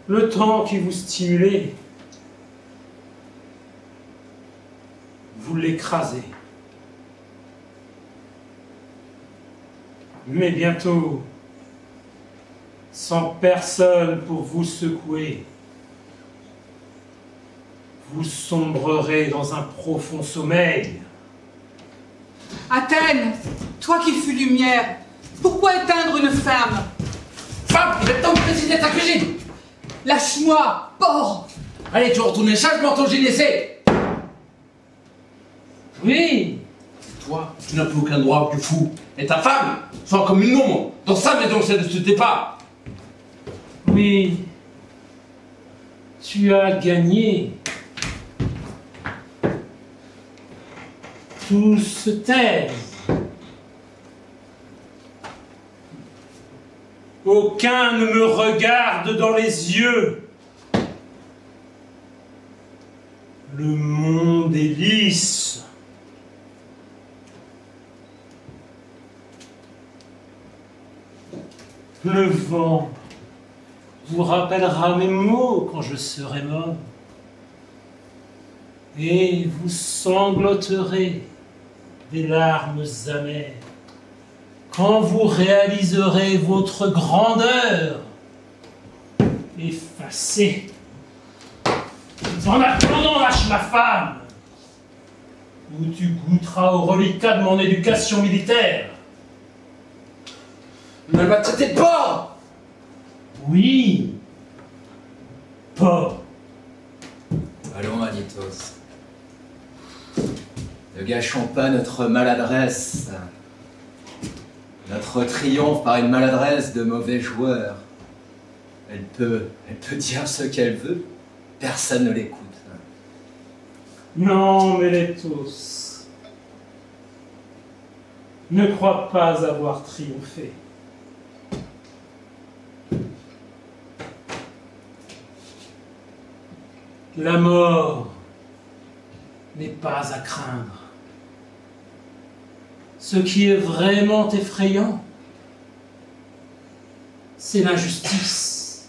le temps qui vous stimulait, vous l'écrasez. Mais bientôt, sans personne pour vous secouer, vous sombrerez dans un profond sommeil. Athènes, toi qui fus lumière, pourquoi éteindre une flamme? Femme, il est temps de préciser ta cuisine. Lâche-moi, porc! Allez, tu retournes chargement ton gynécée. Oui, Toi, tu n'as plus aucun droit, tu fous. Et ta femme sort comme une ombre dans sa maison si elle ne se tait pas. Oui, tu as gagné. Tous se taisent. Aucun ne me regarde dans les yeux. Le monde est lisse. Le vent vous rappellera mes mots quand je serai mort. Et vous sangloterez des larmes amères quand vous réaliserez votre grandeur effacée. En attendant, lâche ma femme, ou tu goûteras au reliquat de mon éducation militaire. Ne la traitez pas! Oui, pas. Allons, Anitos. Ne gâchons pas notre maladresse. Notre triomphe par une maladresse de mauvais joueur. Elle peut dire ce qu'elle veut. Personne ne l'écoute. Non, Mélétos, ne crois pas avoir triomphé. La mort n'est pas à craindre. Ce qui est vraiment effrayant, c'est l'injustice.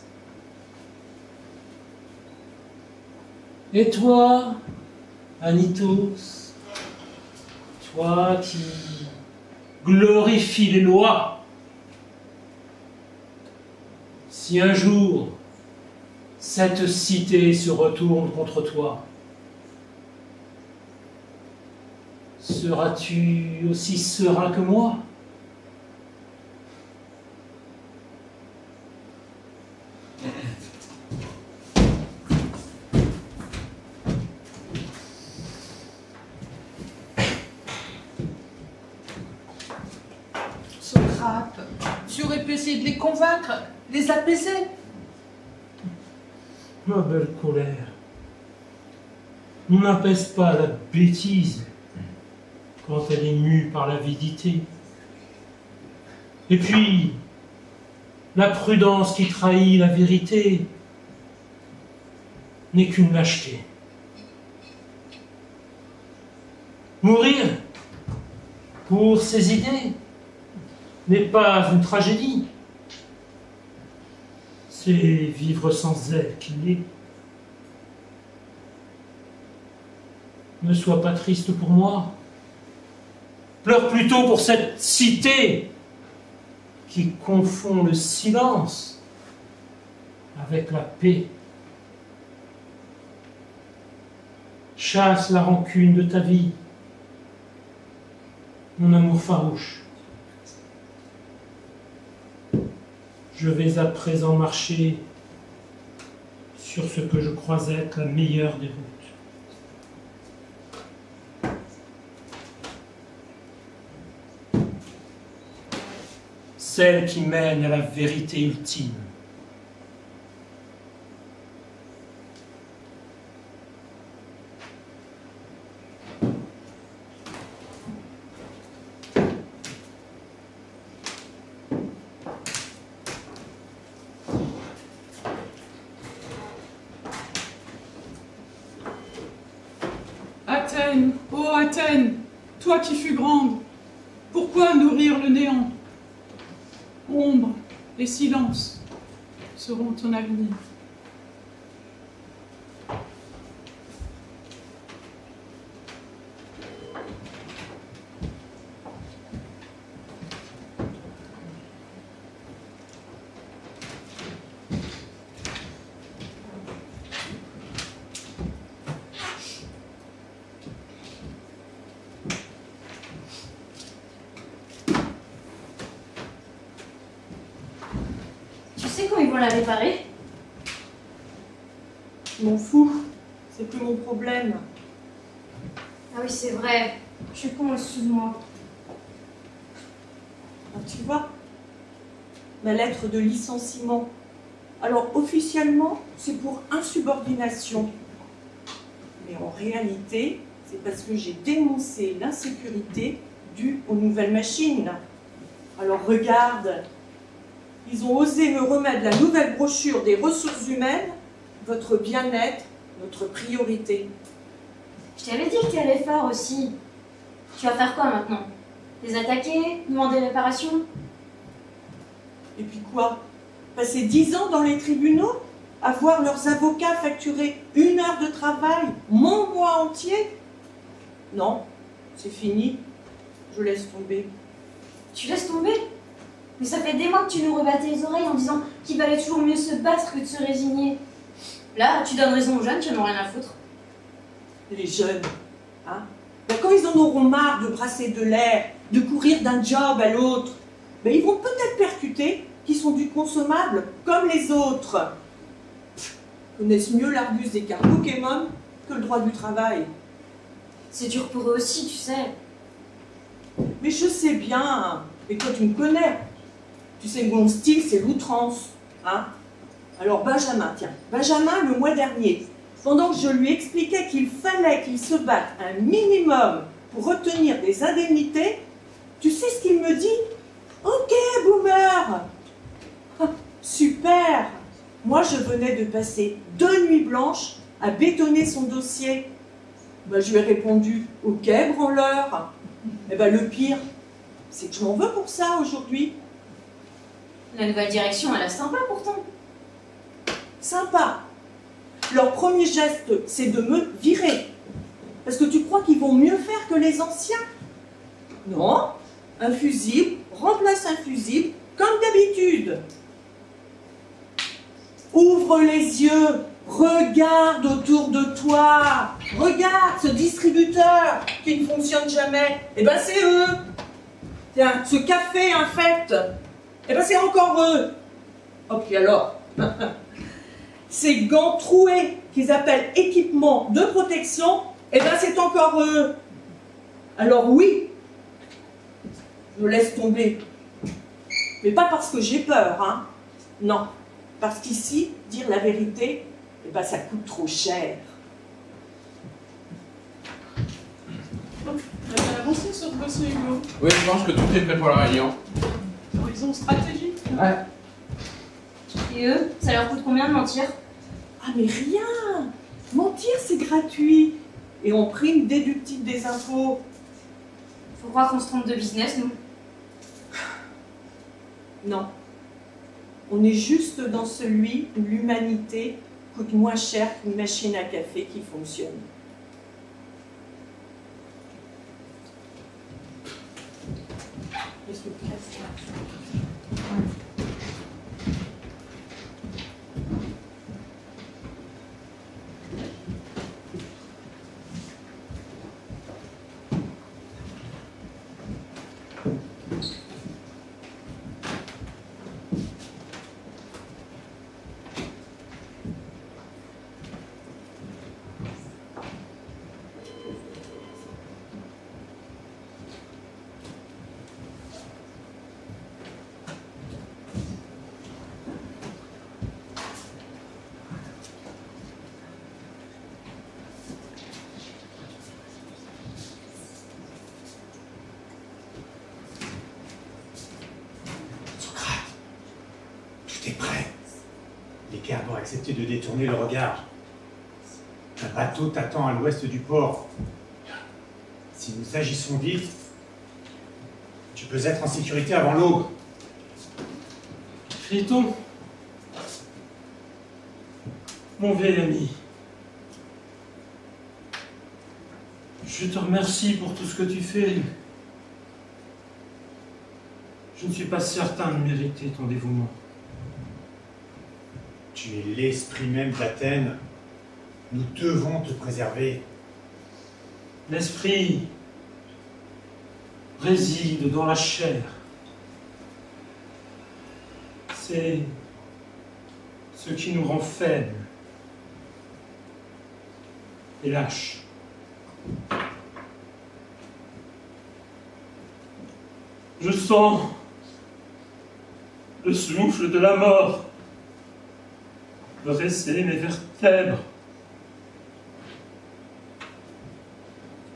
Et toi, Anitos, toi qui glorifies les lois, si un jour cette cité se retourne contre toi, seras-tu aussi serein que moi? Socrate, tu aurais pu essayer de les convaincre, les apaiser. Ma belle colère, on n'apaise pas la bêtise quand elle est mue par l'avidité. Et puis, la prudence qui trahit la vérité n'est qu'une lâcheté. Mourir pour ses idées n'est pas une tragédie. C'est vivre sans elle qui l'est. Ne sois pas triste pour moi. Pleure plutôt pour cette cité qui confond le silence avec la paix. Chasse la rancune de ta vie, mon amour farouche. Je vais à présent marcher sur ce que je crois être la meilleure des routes. Celle qui mène à la vérité ultime. Athènes, ô Athènes, toi qui fus grande, pourquoi nourrir le néant? Ombre et silence seront ton avenir. Ils vont la réparer. Je m'en fous, c'est plus mon problème. Ah oui, c'est vrai. Je suis con, excuse-moi. Ah, tu vois, ma lettre de licenciement. Alors, officiellement, c'est pour insubordination. Mais en réalité, c'est parce que j'ai dénoncé l'insécurité due aux nouvelles machines. Alors, regarde, ils ont osé me remettre la nouvelle brochure des ressources humaines. Votre bien-être, notre priorité. Je t'avais dit que tu allais fort aussi. Tu vas faire quoi maintenant? Les attaquer? Demander réparation? Et puis quoi? Passer 10 ans dans les tribunaux? À voir leurs avocats facturer 1 heure de travail, mon mois entier? Non, c'est fini. Je laisse tomber. Tu laisses tomber? Mais ça fait des mois que tu nous rebattais les oreilles en disant qu'il valait toujours mieux se battre que de se résigner. Là, tu donnes raison aux jeunes qui n'en ont rien à foutre. Les jeunes, hein? Ben, quand ils en auront marre de brasser de l'air, de courir d'un job à l'autre, ben, ils vont peut-être percuter qu'ils sont du consommable comme les autres. Ils connaissent mieux l'argus des cartes Pokémon que le droit du travail. C'est dur pour eux aussi, tu sais. Mais je sais bien, et toi tu me connais. Tu sais que mon style c'est l'outrance, hein? Alors Benjamin, tiens, Benjamin le mois dernier, pendant que je lui expliquais qu'il fallait qu'il se batte un minimum pour obtenir des indemnités, tu sais ce qu'il me dit? Ok, boomer! Ah, super! Moi, je venais de passer 2 nuits blanches à bétonner son dossier. Ben, je lui ai répondu, ok, branleur. Eh ben, le pire, c'est que je m'en veux pour ça aujourd'hui. La nouvelle direction, elle est sympa pourtant. Sympa. Leur premier geste, c'est de me virer. Parce que tu crois qu'ils vont mieux faire que les anciens? Non, un fusible remplace un fusible comme d'habitude. Ouvre les yeux, regarde autour de toi, regarde ce distributeur qui ne fonctionne jamais. Eh ben c'est eux. Tiens, ce café infect, eh ben c'est encore eux. Oh puis alors, ces gants troués qu'ils appellent équipement de protection, eh ben c'est encore eux. Alors oui, je laisse tomber. Mais pas parce que j'ai peur, hein. Non, parce qu'ici, dire la vérité, eh ben ça coûte trop cher. On a avancé sur le dossier Hugo. Oui, je pense que tout est prêt pour la réunion. Horizon stratégique. Ouais. Et eux, ça leur coûte combien de mentir? Ah mais rien. Mentir, c'est gratuit. Et on prime déductible des impôts. Faut croire qu'on se trompe de business, nous. Non. On est juste dans celui où l'humanité coûte moins cher qu'une machine à café qui fonctionne. Qu'est-ce que tu fais? T'es prêt? Les gardes ont accepté de détourner le regard. Un bateau t'attend à l'ouest du port. Si nous agissons vite, tu peux être en sécurité avant l'aube. Phyton, mon vieil ami, je te remercie pour tout ce que tu fais. Je ne suis pas certain de mériter ton dévouement. Tu es l'esprit même d'Athènes. Nous devons te préserver. L'esprit réside dans la chair. C'est ce qui nous rend faibles et lâches. Je sens le souffle de la mort dresser mes vertèbres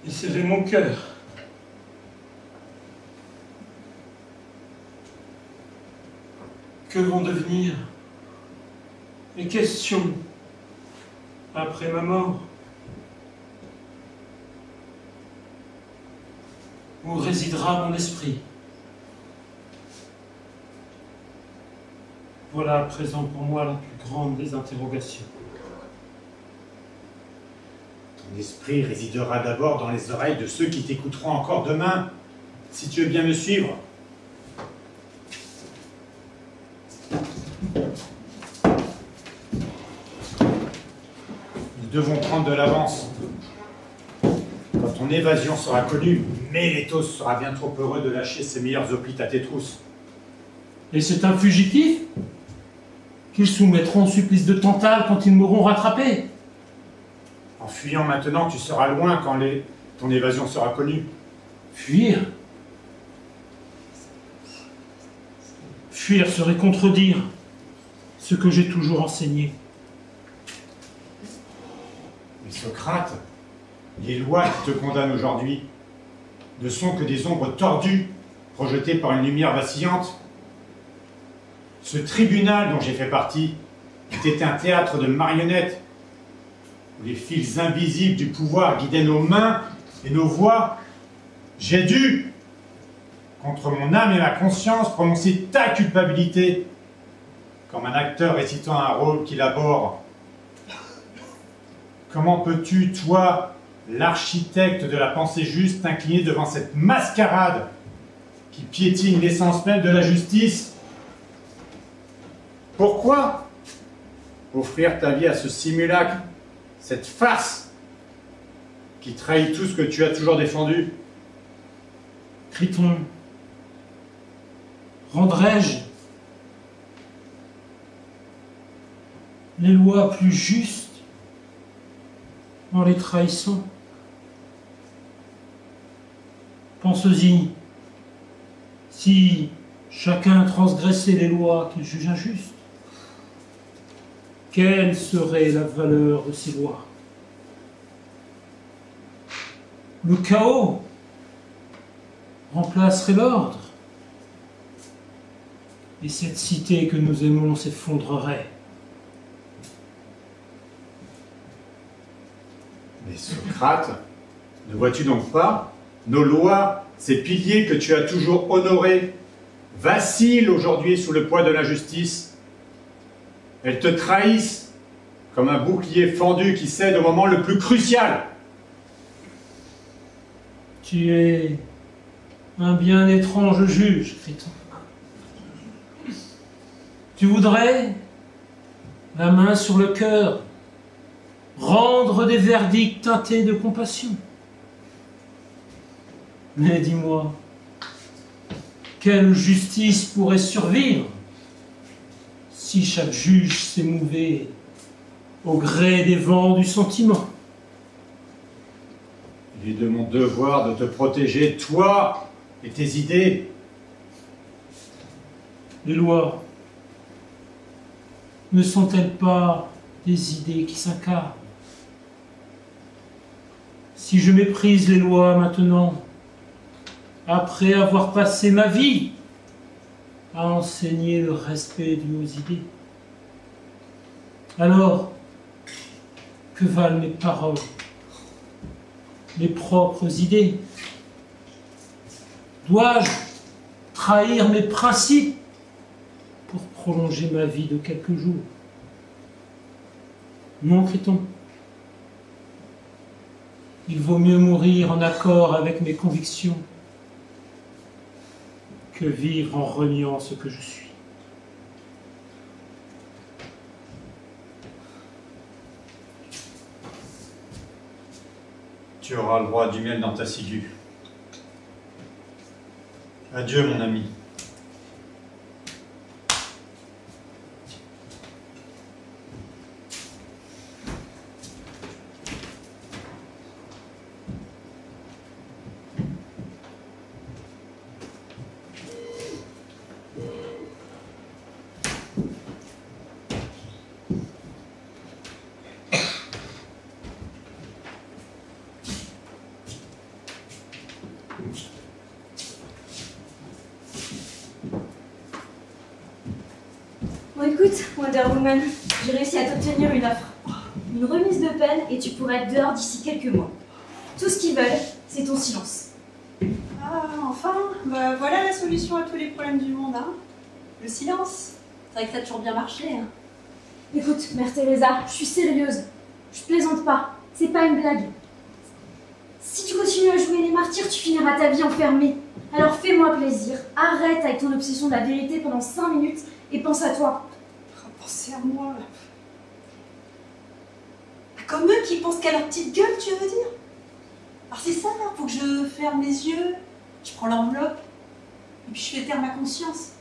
et serrer mon cœur. Que vont devenir mes questions après ma mort? Où résidera mon esprit? Voilà à présent pour moi la plus grande des interrogations. Ton esprit résidera d'abord dans les oreilles de ceux qui t'écouteront encore demain, si tu veux bien me suivre. Nous devons prendre de l'avance. Quand ton évasion sera connue, Mélétos sera bien trop heureux de lâcher ses meilleurs hoplites à tes trousses. Et c'est un fugitif qu'ils soumettront au supplice de Tantale quand ils m'auront rattrapé. En fuyant maintenant, tu seras loin quand ton évasion sera connue. Fuir? Fuir serait contredire ce que j'ai toujours enseigné. Mais Socrate, les lois qui te condamnent aujourd'hui ne sont que des ombres tordues projetées par une lumière vacillante. Ce tribunal dont j'ai fait partie était un théâtre de marionnettes où les fils invisibles du pouvoir guidaient nos mains et nos voix. J'ai dû, contre mon âme et ma conscience, prononcer ta culpabilité comme un acteur récitant un rôle qu'il abhorre. Comment peux-tu, toi, l'architecte de la pensée juste, t'incliner devant cette mascarade qui piétine l'essence même de la justice? Pourquoi offrir ta vie à ce simulacre, cette farce qui trahit tout ce que tu as toujours défendu? Criton, rendrai-je les lois plus justes en les trahissant? Pense-y, si chacun transgressait les lois qu'il juge injustes, quelle serait la valeur de ces lois? Le chaos remplacerait l'ordre, et cette cité que nous aimons s'effondrerait. Mais Socrate, ne vois-tu donc pas? Nos lois, ces piliers que tu as toujours honorés, vacillent aujourd'hui sous le poids de l'injustice. Elles te trahissent comme un bouclier fendu qui cède au moment le plus crucial. Tu es un bien étrange juge, Criton. Tu voudrais, la main sur le cœur, rendre des verdicts teintés de compassion. Mais dis-moi, quelle justice pourrait survivre si chaque juge s'émouvait au gré des vents du sentiment? Il est de mon devoir de te protéger, toi et tes idées. Les lois ne sont-elles pas des idées qui s'incarnent? Si je méprise les lois maintenant, après avoir passé ma vie à enseigner le respect dû aux idées, alors que valent mes paroles, mes propres idées? Dois-je trahir mes principes pour prolonger ma vie de quelques jours? Non, Criton. Il vaut mieux mourir en accord avec mes convictions que vivre en reniant ce que je suis. Tu auras le droit du miel dans ta ciguë. Adieu, mon ami. Écoute, Wonder Woman, j'ai réussi à t'obtenir une offre. Une remise de peine et tu pourrais être dehors d'ici quelques mois. Tout ce qu'ils veulent, c'est ton silence. Ah, enfin, bah, voilà la solution à tous les problèmes du monde, hein. Le silence. C'est vrai que ça a toujours bien marché, hein. Écoute, Mère Teresa, je suis sérieuse. Je plaisante pas. C'est pas une blague. Si tu continues à jouer les martyrs, tu finiras ta vie enfermée. Alors fais-moi plaisir. Arrête avec ton obsession de la vérité pendant 5 minutes et pense à toi. Pensez à moi. Comme eux qui pensent qu'à leur petite gueule, tu veux dire? Alors c'est ça, là, faut que je ferme les yeux, je prends l'enveloppe, et puis je fais taire ma conscience.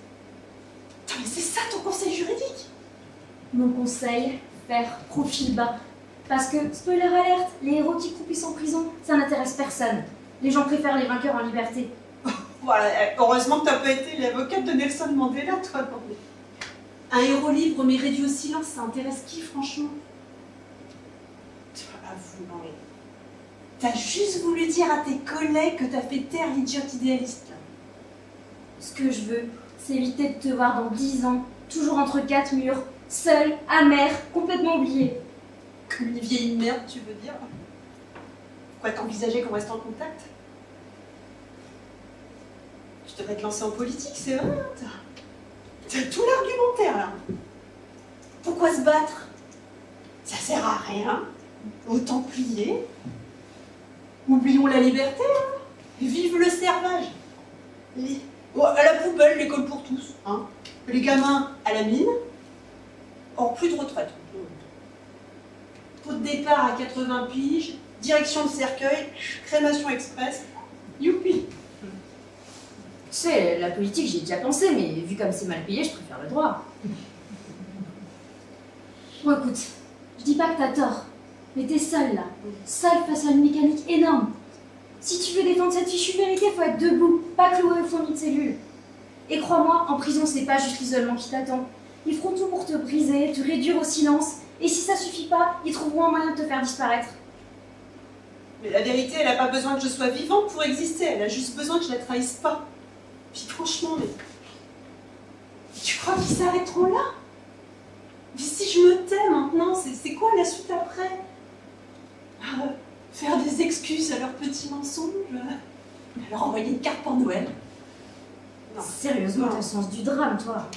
Putain, mais c'est ça ton conseil juridique? Mon conseil, faire profil bas. Parce que, spoiler alerte, les héros qui croupissent en prison, ça n'intéresse personne. Les gens préfèrent les vainqueurs en liberté. Voilà, heureusement que t'as pas été l'avocate de Nelson Mandela, toi, non mais... Un héros libre mais réduit au silence, ça intéresse qui, franchement? Avoue, non mais... T'as juste voulu dire à tes collègues que t'as fait taire l'idiote idéaliste. Ce que je veux, c'est éviter de te voir dans 10 ans, toujours entre 4 murs, seule, amère, complètement oubliée. Comme une vieille merde, tu veux dire? Pourquoi t'envisager qu'on reste en contact? Je devrais te lancer en politique, c'est vrai, t'as tout l'argumentaire, là. Pourquoi se battre? Ça sert à rien. Autant plier. Oublions la liberté, hein. Vive le servage. À la poubelle, l'école pour tous, hein. Les gamins à la mine. Or, plus de retraite. Taux de départ à 80 piges, direction de cercueil, crémation express. Youpi. Tu sais, la politique, j'y ai déjà pensé, mais vu comme c'est mal payé, je préfère le droit. Bon, écoute, je dis pas que t'as tort, mais t'es seule là, seule face à une mécanique énorme. Si tu veux défendre cette fichue vérité, faut être debout, pas cloué au fond d'une cellule. Et crois-moi, en prison, c'est pas juste l'isolement qui t'attend. Ils feront tout pour te briser, te réduire au silence, et si ça suffit pas, ils trouveront un moyen de te faire disparaître. Mais la vérité, elle n'a pas besoin que je sois vivante pour exister, elle a juste besoin que je la trahisse pas. Puis franchement, mais... Tu crois qu'ils s'arrêteront là? Mais si je me tais maintenant, c'est quoi la suite après? Faire des excuses à leurs petits mensonges? Leur envoyer une carte pour Noël? Non. Sérieusement, t'as le sens du drame, toi.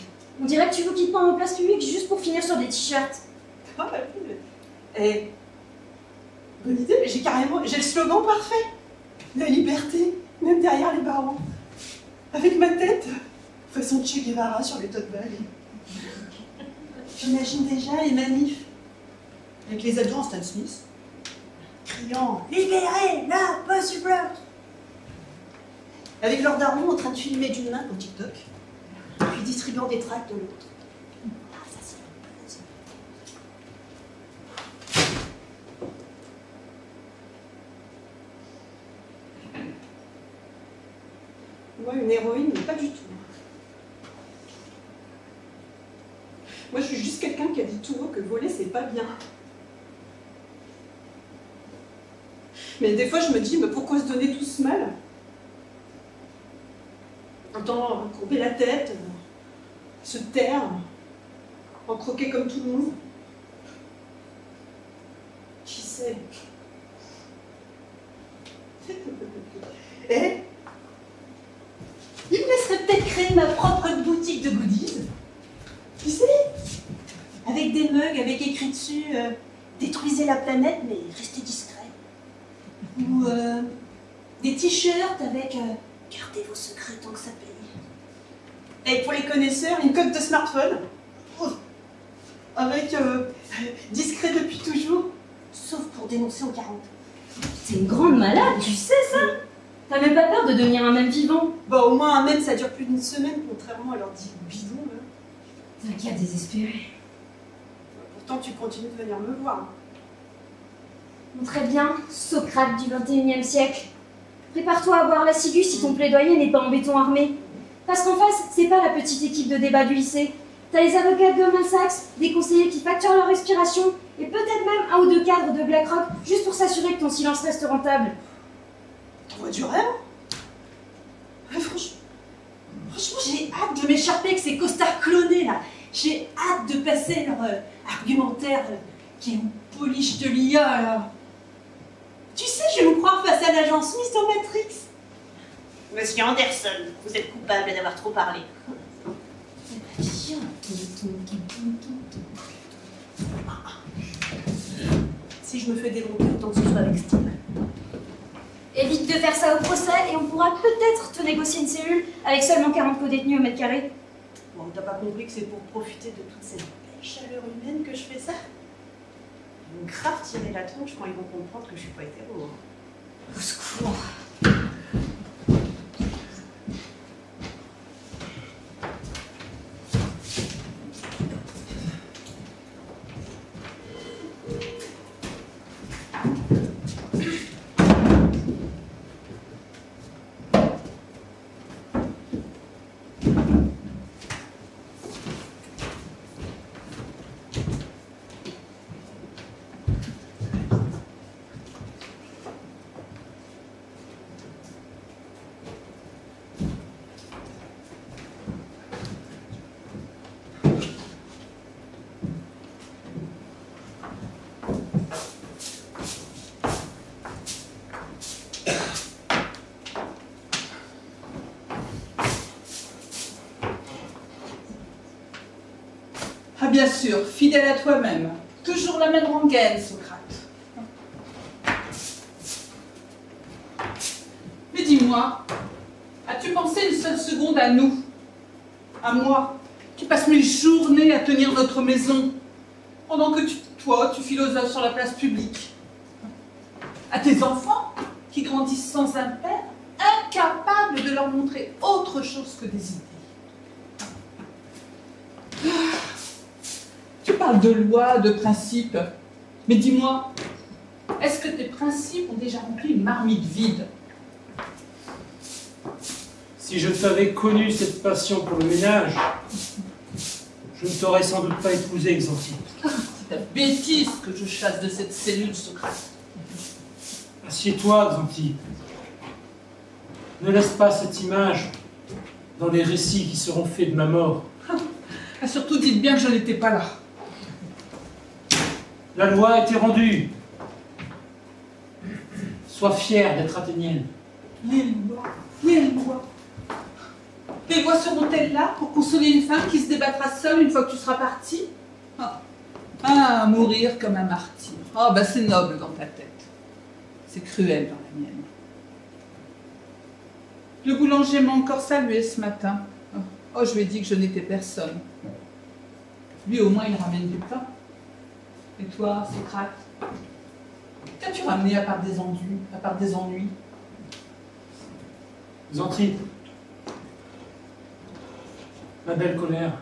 On dirait que tu veux qu'ils te pendent en place publique juste pour finir sur des t-shirts. Ah, bah oui, mais... bonne idée, mais j'ai le slogan parfait. La liberté, même derrière les barreaux. Avec ma tête, façon Che Guevara sur les tote bags. J'imagine déjà les manifs, avec les adjoints Stan Smith, criant « Libérez la possible !» Avec leur daron en train de filmer d'une main pour TikTok, puis distribuant des tracts de l'autre. Ah, ça c'est moi, une héroïne, mais pas du tout. Moi, je suis juste quelqu'un qui a dit tout haut que voler, c'est pas bien. Mais des fois, je me dis, mais pourquoi se donner tout ce mal? Autant courber la tête, se taire, en croquer comme tout le monde. Qui sait? Eh? Il me laisserait peut-être créer ma propre boutique de goodies. Tu sais, avec des mugs, avec écrit dessus détruisez la planète, mais restez discret. Ou des t-shirts avec gardez vos secrets tant que ça paye. Et pour les connaisseurs, une coque de smartphone. Avec discret depuis toujours, sauf pour dénoncer en 40. T'es une grande malade, tu sais ça? T'as même pas peur de devenir un mème vivant? Bah au moins un mème ça dure plus d'une semaine, contrairement à leur dit bidon là. T'as qu'à désespérer. Pourtant tu continues de venir me voir. Bon, très bien, Socrate du 21e siècle. Prépare-toi à boire la ciguë si ton plaidoyer n'est pas en béton armé. Parce qu'en face, c'est pas la petite équipe de débat du lycée. T'as les avocats de Goldman Sachs, des conseillers qui facturent leur respiration, et peut-être même 1 ou 2 cadres de BlackRock, juste pour s'assurer que ton silence reste rentable. T'en vois du rêve? Franchement, j'ai hâte de m'écharper avec ces costards clonés là. J'ai hâte de passer leur argumentaire qui est en polish de l'IA, là. Tu sais, je vais me croire face à l'agent Smith en Matrix. Monsieur Anderson, vous êtes coupable d'avoir trop parlé. Si je me fais démonter, autant que ce soit avec Steve. Évite de faire ça au procès et on pourra peut-être te négocier une cellule avec seulement 40 co-détenus au mètre carré. Bon, t'as pas compris que c'est pour profiter de toute cette belle chaleur humaine que je fais ça? Ils vont grave tirer la tronche quand ils vont comprendre que je suis pas hétéro. Hein. Au secours. Ah bien sûr, fidèle à toi-même. Toujours la même rengaine, Socrate. Mais dis-moi, as-tu pensé une seule seconde à nous? À moi, qui passe mes journées à tenir notre maison, pendant que toi, tu philosophes sur la place publique? À tes enfants, qui grandissent sans un père, incapables de leur montrer autre chose que des idées? Tu parles de loi, de principes, mais dis-moi, est-ce que tes principes ont déjà rempli une marmite vide? Si je t'avais connu cette passion pour le ménage, je ne t'aurais sans doute pas épousé, Xanthi. C'est ta bêtise que je chasse de cette cellule, Socrate. Assieds-toi, Xanthi. Ne laisse pas cette image dans les récits qui seront faits de ma mort. Ah, surtout, dites bien que je n'étais pas là. La loi a été rendue. Sois fière d'être athénienne. Les lois, les lois. Les lois seront-elles là pour consoler une femme qui se débattra seule une fois que tu seras partie? Mourir comme un martyr. Ah, bah c'est noble dans ta tête. C'est cruel dans la mienne. Le boulanger m'a encore salué ce matin. Oh, je lui ai dit que je n'étais personne. Lui, au moins, il ramène du pain. Et toi, Socrate, qu'as-tu ramené à part des ennuis? Xanthi, ma belle colère,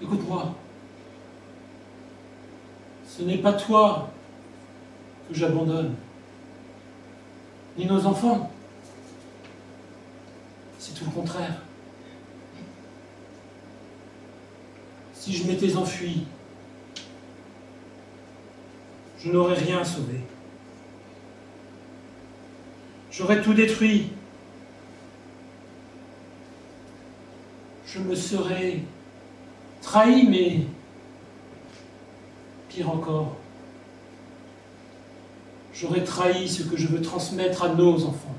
écoute-moi. Ce n'est pas toi que j'abandonne, ni nos enfants. C'est tout le contraire. Si je m'étais enfui, je n'aurais rien sauvé. J'aurais tout détruit. Je me serais trahi, mais pire encore, j'aurais trahi ce que je veux transmettre à nos enfants.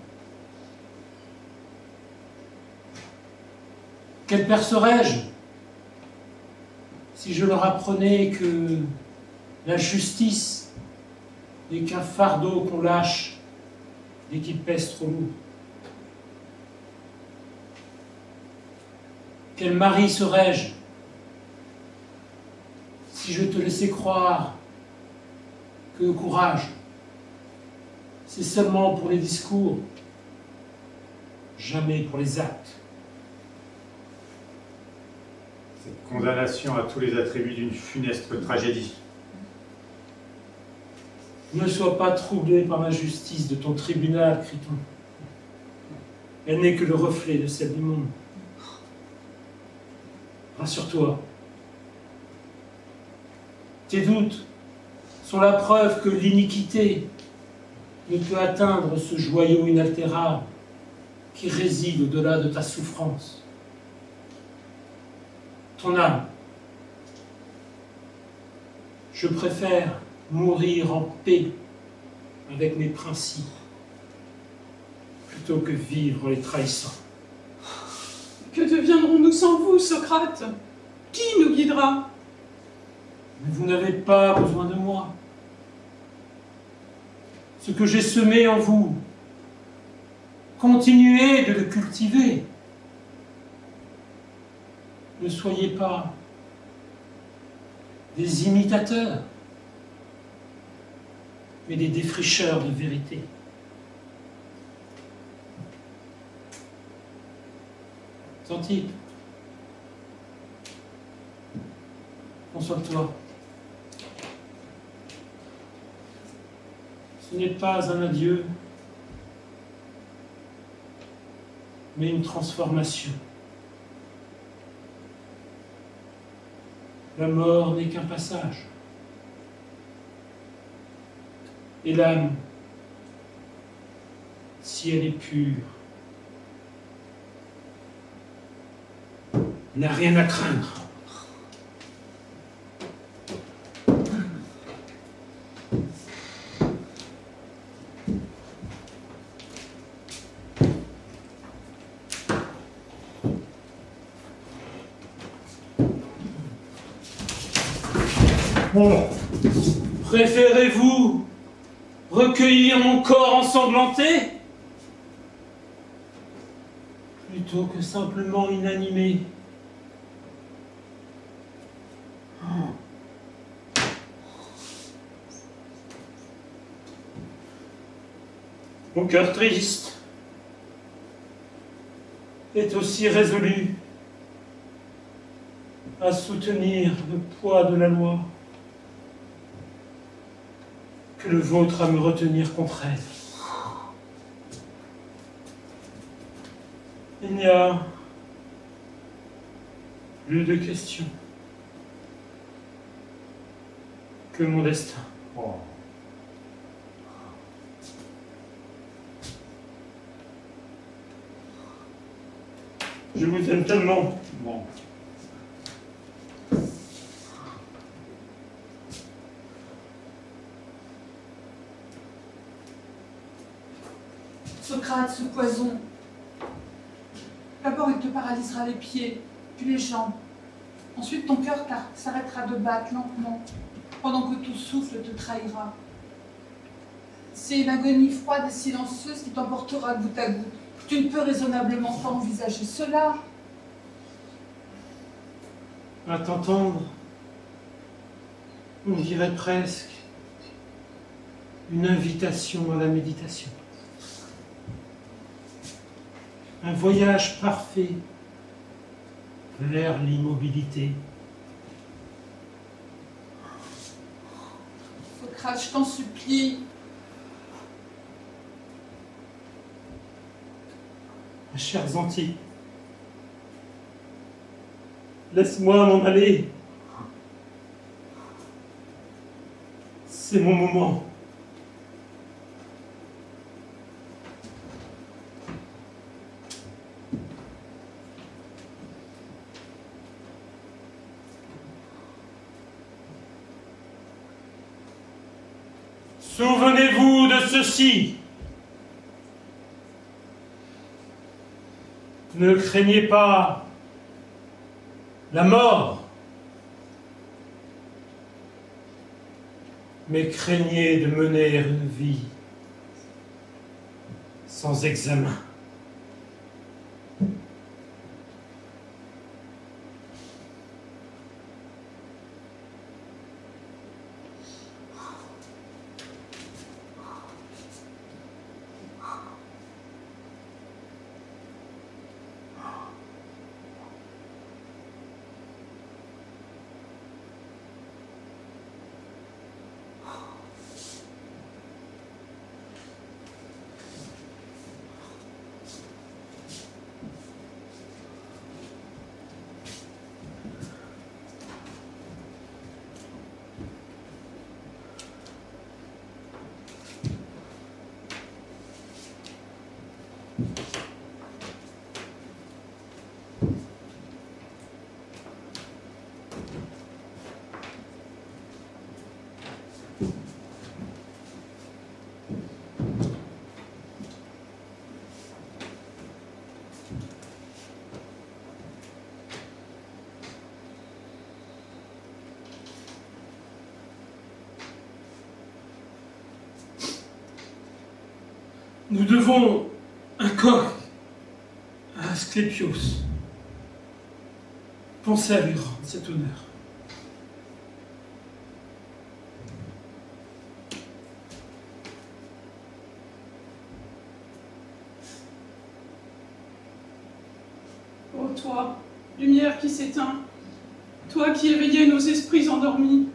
Quel père serais-je si je leur apprenais que la justice n'est qu'un fardeau qu'on lâche dès qu'il pèse trop lourd? Quel mari serais-je si je te laissais croire que le courage, c'est seulement pour les discours, jamais pour les actes? Cette condamnation a tous les attributs d'une funeste tragédie. Ne sois pas troublé par l'injustice de ton tribunal, Criton. Elle n'est que le reflet de celle du monde. Rassure-toi. Tes doutes sont la preuve que l'iniquité ne peut atteindre ce joyau inaltérable qui réside au-delà de ta souffrance. ton âme. Je préfère mourir en paix avec mes principes plutôt que vivre en les trahissant. Que deviendrons-nous sans vous, Socrate? Qui nous guidera? Mais vous n'avez pas besoin de moi. Ce que j'ai semé en vous, continuez de le cultiver. Ne soyez pas des imitateurs, mais des défricheurs de vérité. Xanthippe, console-toi. Ce n'est pas un adieu, mais une transformation. La mort n'est qu'un passage. Et l'âme, si elle est pure, n'a rien à craindre. Préférez-vous recueillir mon corps ensanglanté plutôt que simplement inanimé? Mon cœur triste est aussi résolu à soutenir le poids de la loi que le vôtre à me retenir contre elle. Il n'y a plus de question que mon destin. Je vous aime tellement. Socrate, ce poison. D'abord, il te paralysera les pieds, puis les jambes. Ensuite, ton cœur s'arrêtera de battre lentement, pendant que tout souffle te trahira. C'est une agonie froide et silencieuse qui t'emportera goutte à goutte. Tu ne peux raisonnablement pas envisager cela. À t'entendre, on dirait presque une invitation à la méditation. Un voyage parfait vers l'immobilité. Socrate, je t'en supplie. Ma chère Xanthippe, laisse-moi m'en aller. C'est mon moment. Souvenez-vous de ceci. Ne craignez pas la mort, mais craignez de mener une vie sans examen. Nous devons un coq à Asclépios. Pensez à lui rendre cet honneur. Ô toi, lumière qui s'éteint, toi qui éveillais nos esprits endormis,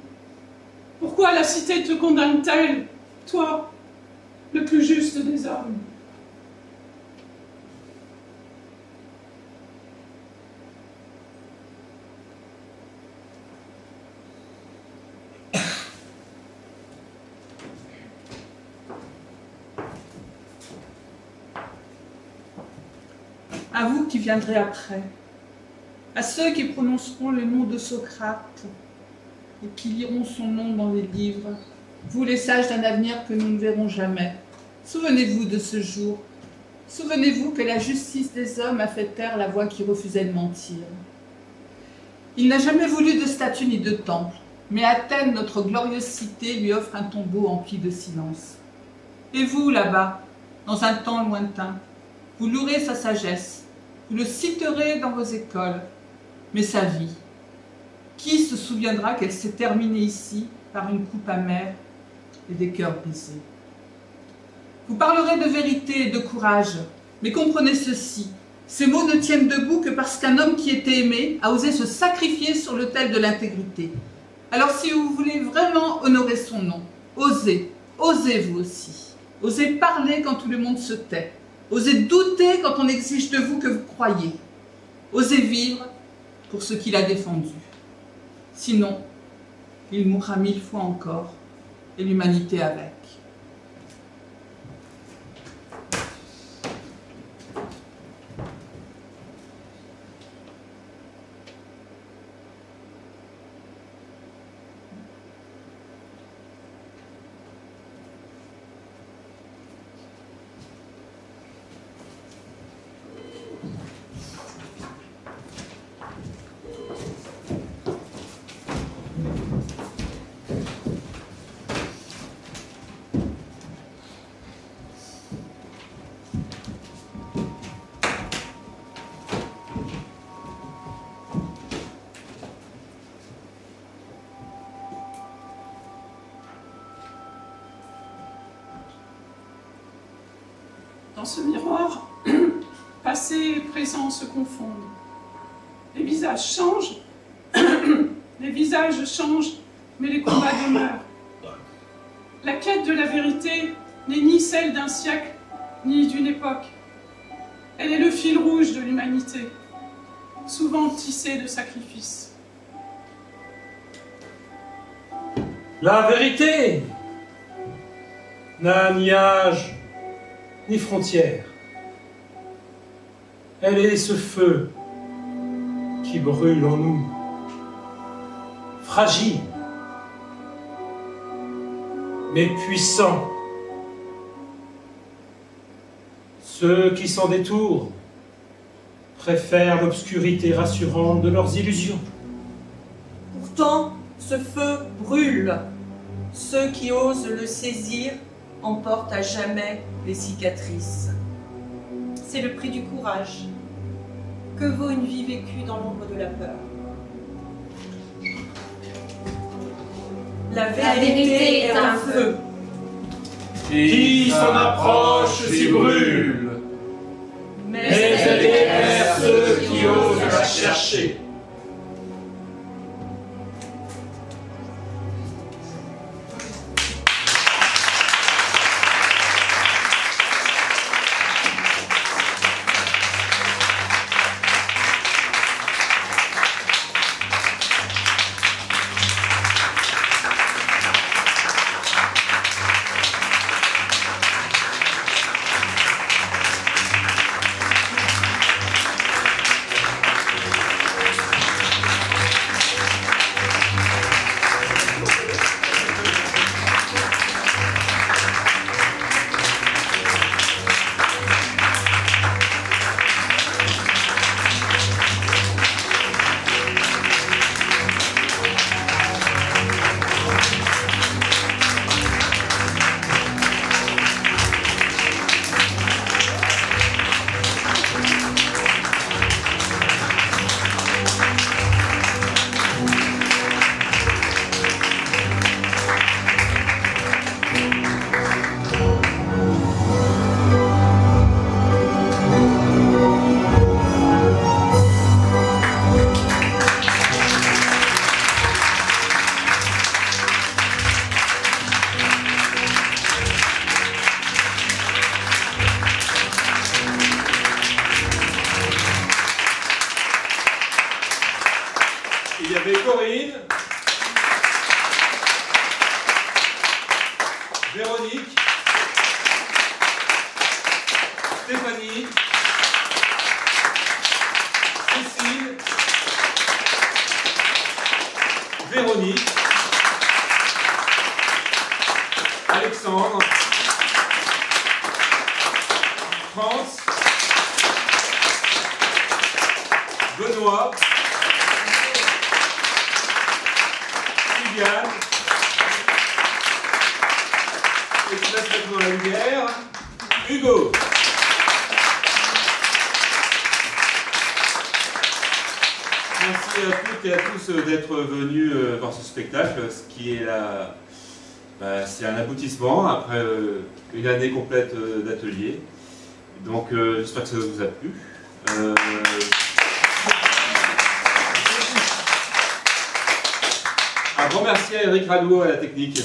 pourquoi la cité te condamne-t-elle, toi, le plus juste des hommes? À vous qui viendrez après, à ceux qui prononceront le nom de Socrate et qui liront son nom dans les livres, vous les sages d'un avenir que nous ne verrons jamais, souvenez-vous de ce jour. Souvenez-vous que la justice des hommes a fait taire la voix qui refusait de mentir. Il n'a jamais voulu de statue ni de temple, mais Athènes, notre glorieuse cité, lui offre un tombeau empli de silence. Et vous, là-bas, dans un temps lointain, vous louerez sa sagesse, vous le citerez dans vos écoles, mais sa vie, qui se souviendra qu'elle s'est terminée ici par une coupe amère et des cœurs brisés? Vous parlerez de vérité et de courage, mais comprenez ceci, ces mots ne tiennent debout que parce qu'un homme qui était aimé a osé se sacrifier sur l'autel de l'intégrité. Alors si vous voulez vraiment honorer son nom, osez, osez vous aussi. Osez parler quand tout le monde se tait. Osez douter quand on exige de vous que vous croyez. Osez vivre pour ce qu'il a défendu. Sinon, il mourra 1000 fois encore, et l'humanité avec. Dans ce miroir, passé et présent se confondent. Les visages changent, mais les combats demeurent. La quête de la vérité n'est ni celle d'un siècle, ni d'une époque. Elle est le fil rouge de l'humanité, souvent tissé de sacrifices. La vérité n'a ni âge, ni frontières. Elle est ce feu qui brûle en nous, fragile, mais puissant. Ceux qui s'en détournent préfèrent l'obscurité rassurante de leurs illusions. Pourtant, ce feu brûle. Ceux qui osent le saisir emportent à jamais les cicatrices. C'est le prix du courage. Que vaut une vie vécue dans l'ombre de la peur? La vérité est un feu. Qui s'en approche s'y brûle, mais elle éclaire ceux qui osent la chercher. Il y avait Corinne, Véronique, Stéphanie, Cécile, Véronique, Alexandre, France, Benoît, Sylviane, et je laisse maintenant la lumière, Hugo. Merci à toutes et à tous d'être venus voir ce spectacle, ce qui est là, c'est un aboutissement après une année complète d'atelier. Donc j'espère que ça vous a plu. Un grand merci à Eric Ralou à la technique.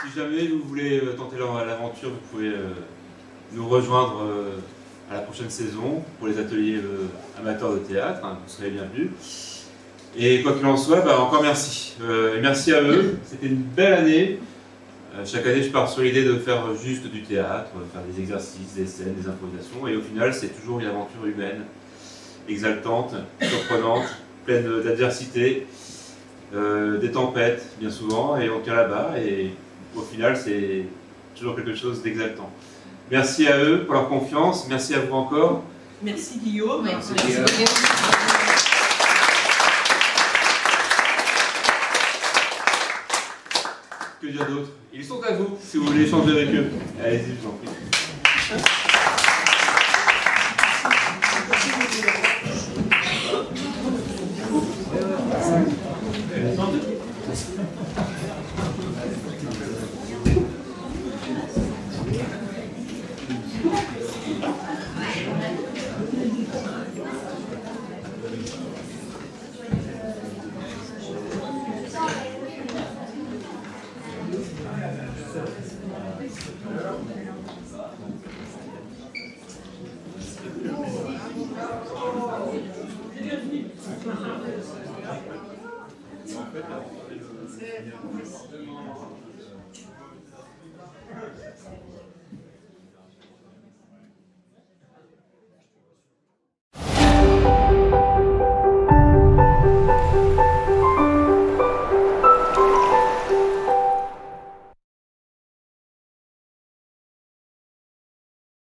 Si jamais vous voulez tenter l'aventure, vous pouvez nous rejoindre à la prochaine saison pour les ateliers amateurs de théâtre, hein, vous serez bienvenus. Et quoi qu'il en soit, encore merci. Et merci à eux, c'était une belle année. Chaque année, je pars sur l'idée de faire juste du théâtre, faire des exercices, des scènes, des improvisations, et au final, c'est toujours une aventure humaine, exaltante, surprenante, pleine d'adversité, des tempêtes, bien souvent, et on tient là-bas, et au final, c'est toujours quelque chose d'exaltant. Merci à eux pour leur confiance, merci à vous encore. Merci Guillaume. Merci. Que dire d'autre? Ils sont à vous, si vous voulez échanger avec eux. Allez-y, je vous en prie. En fait,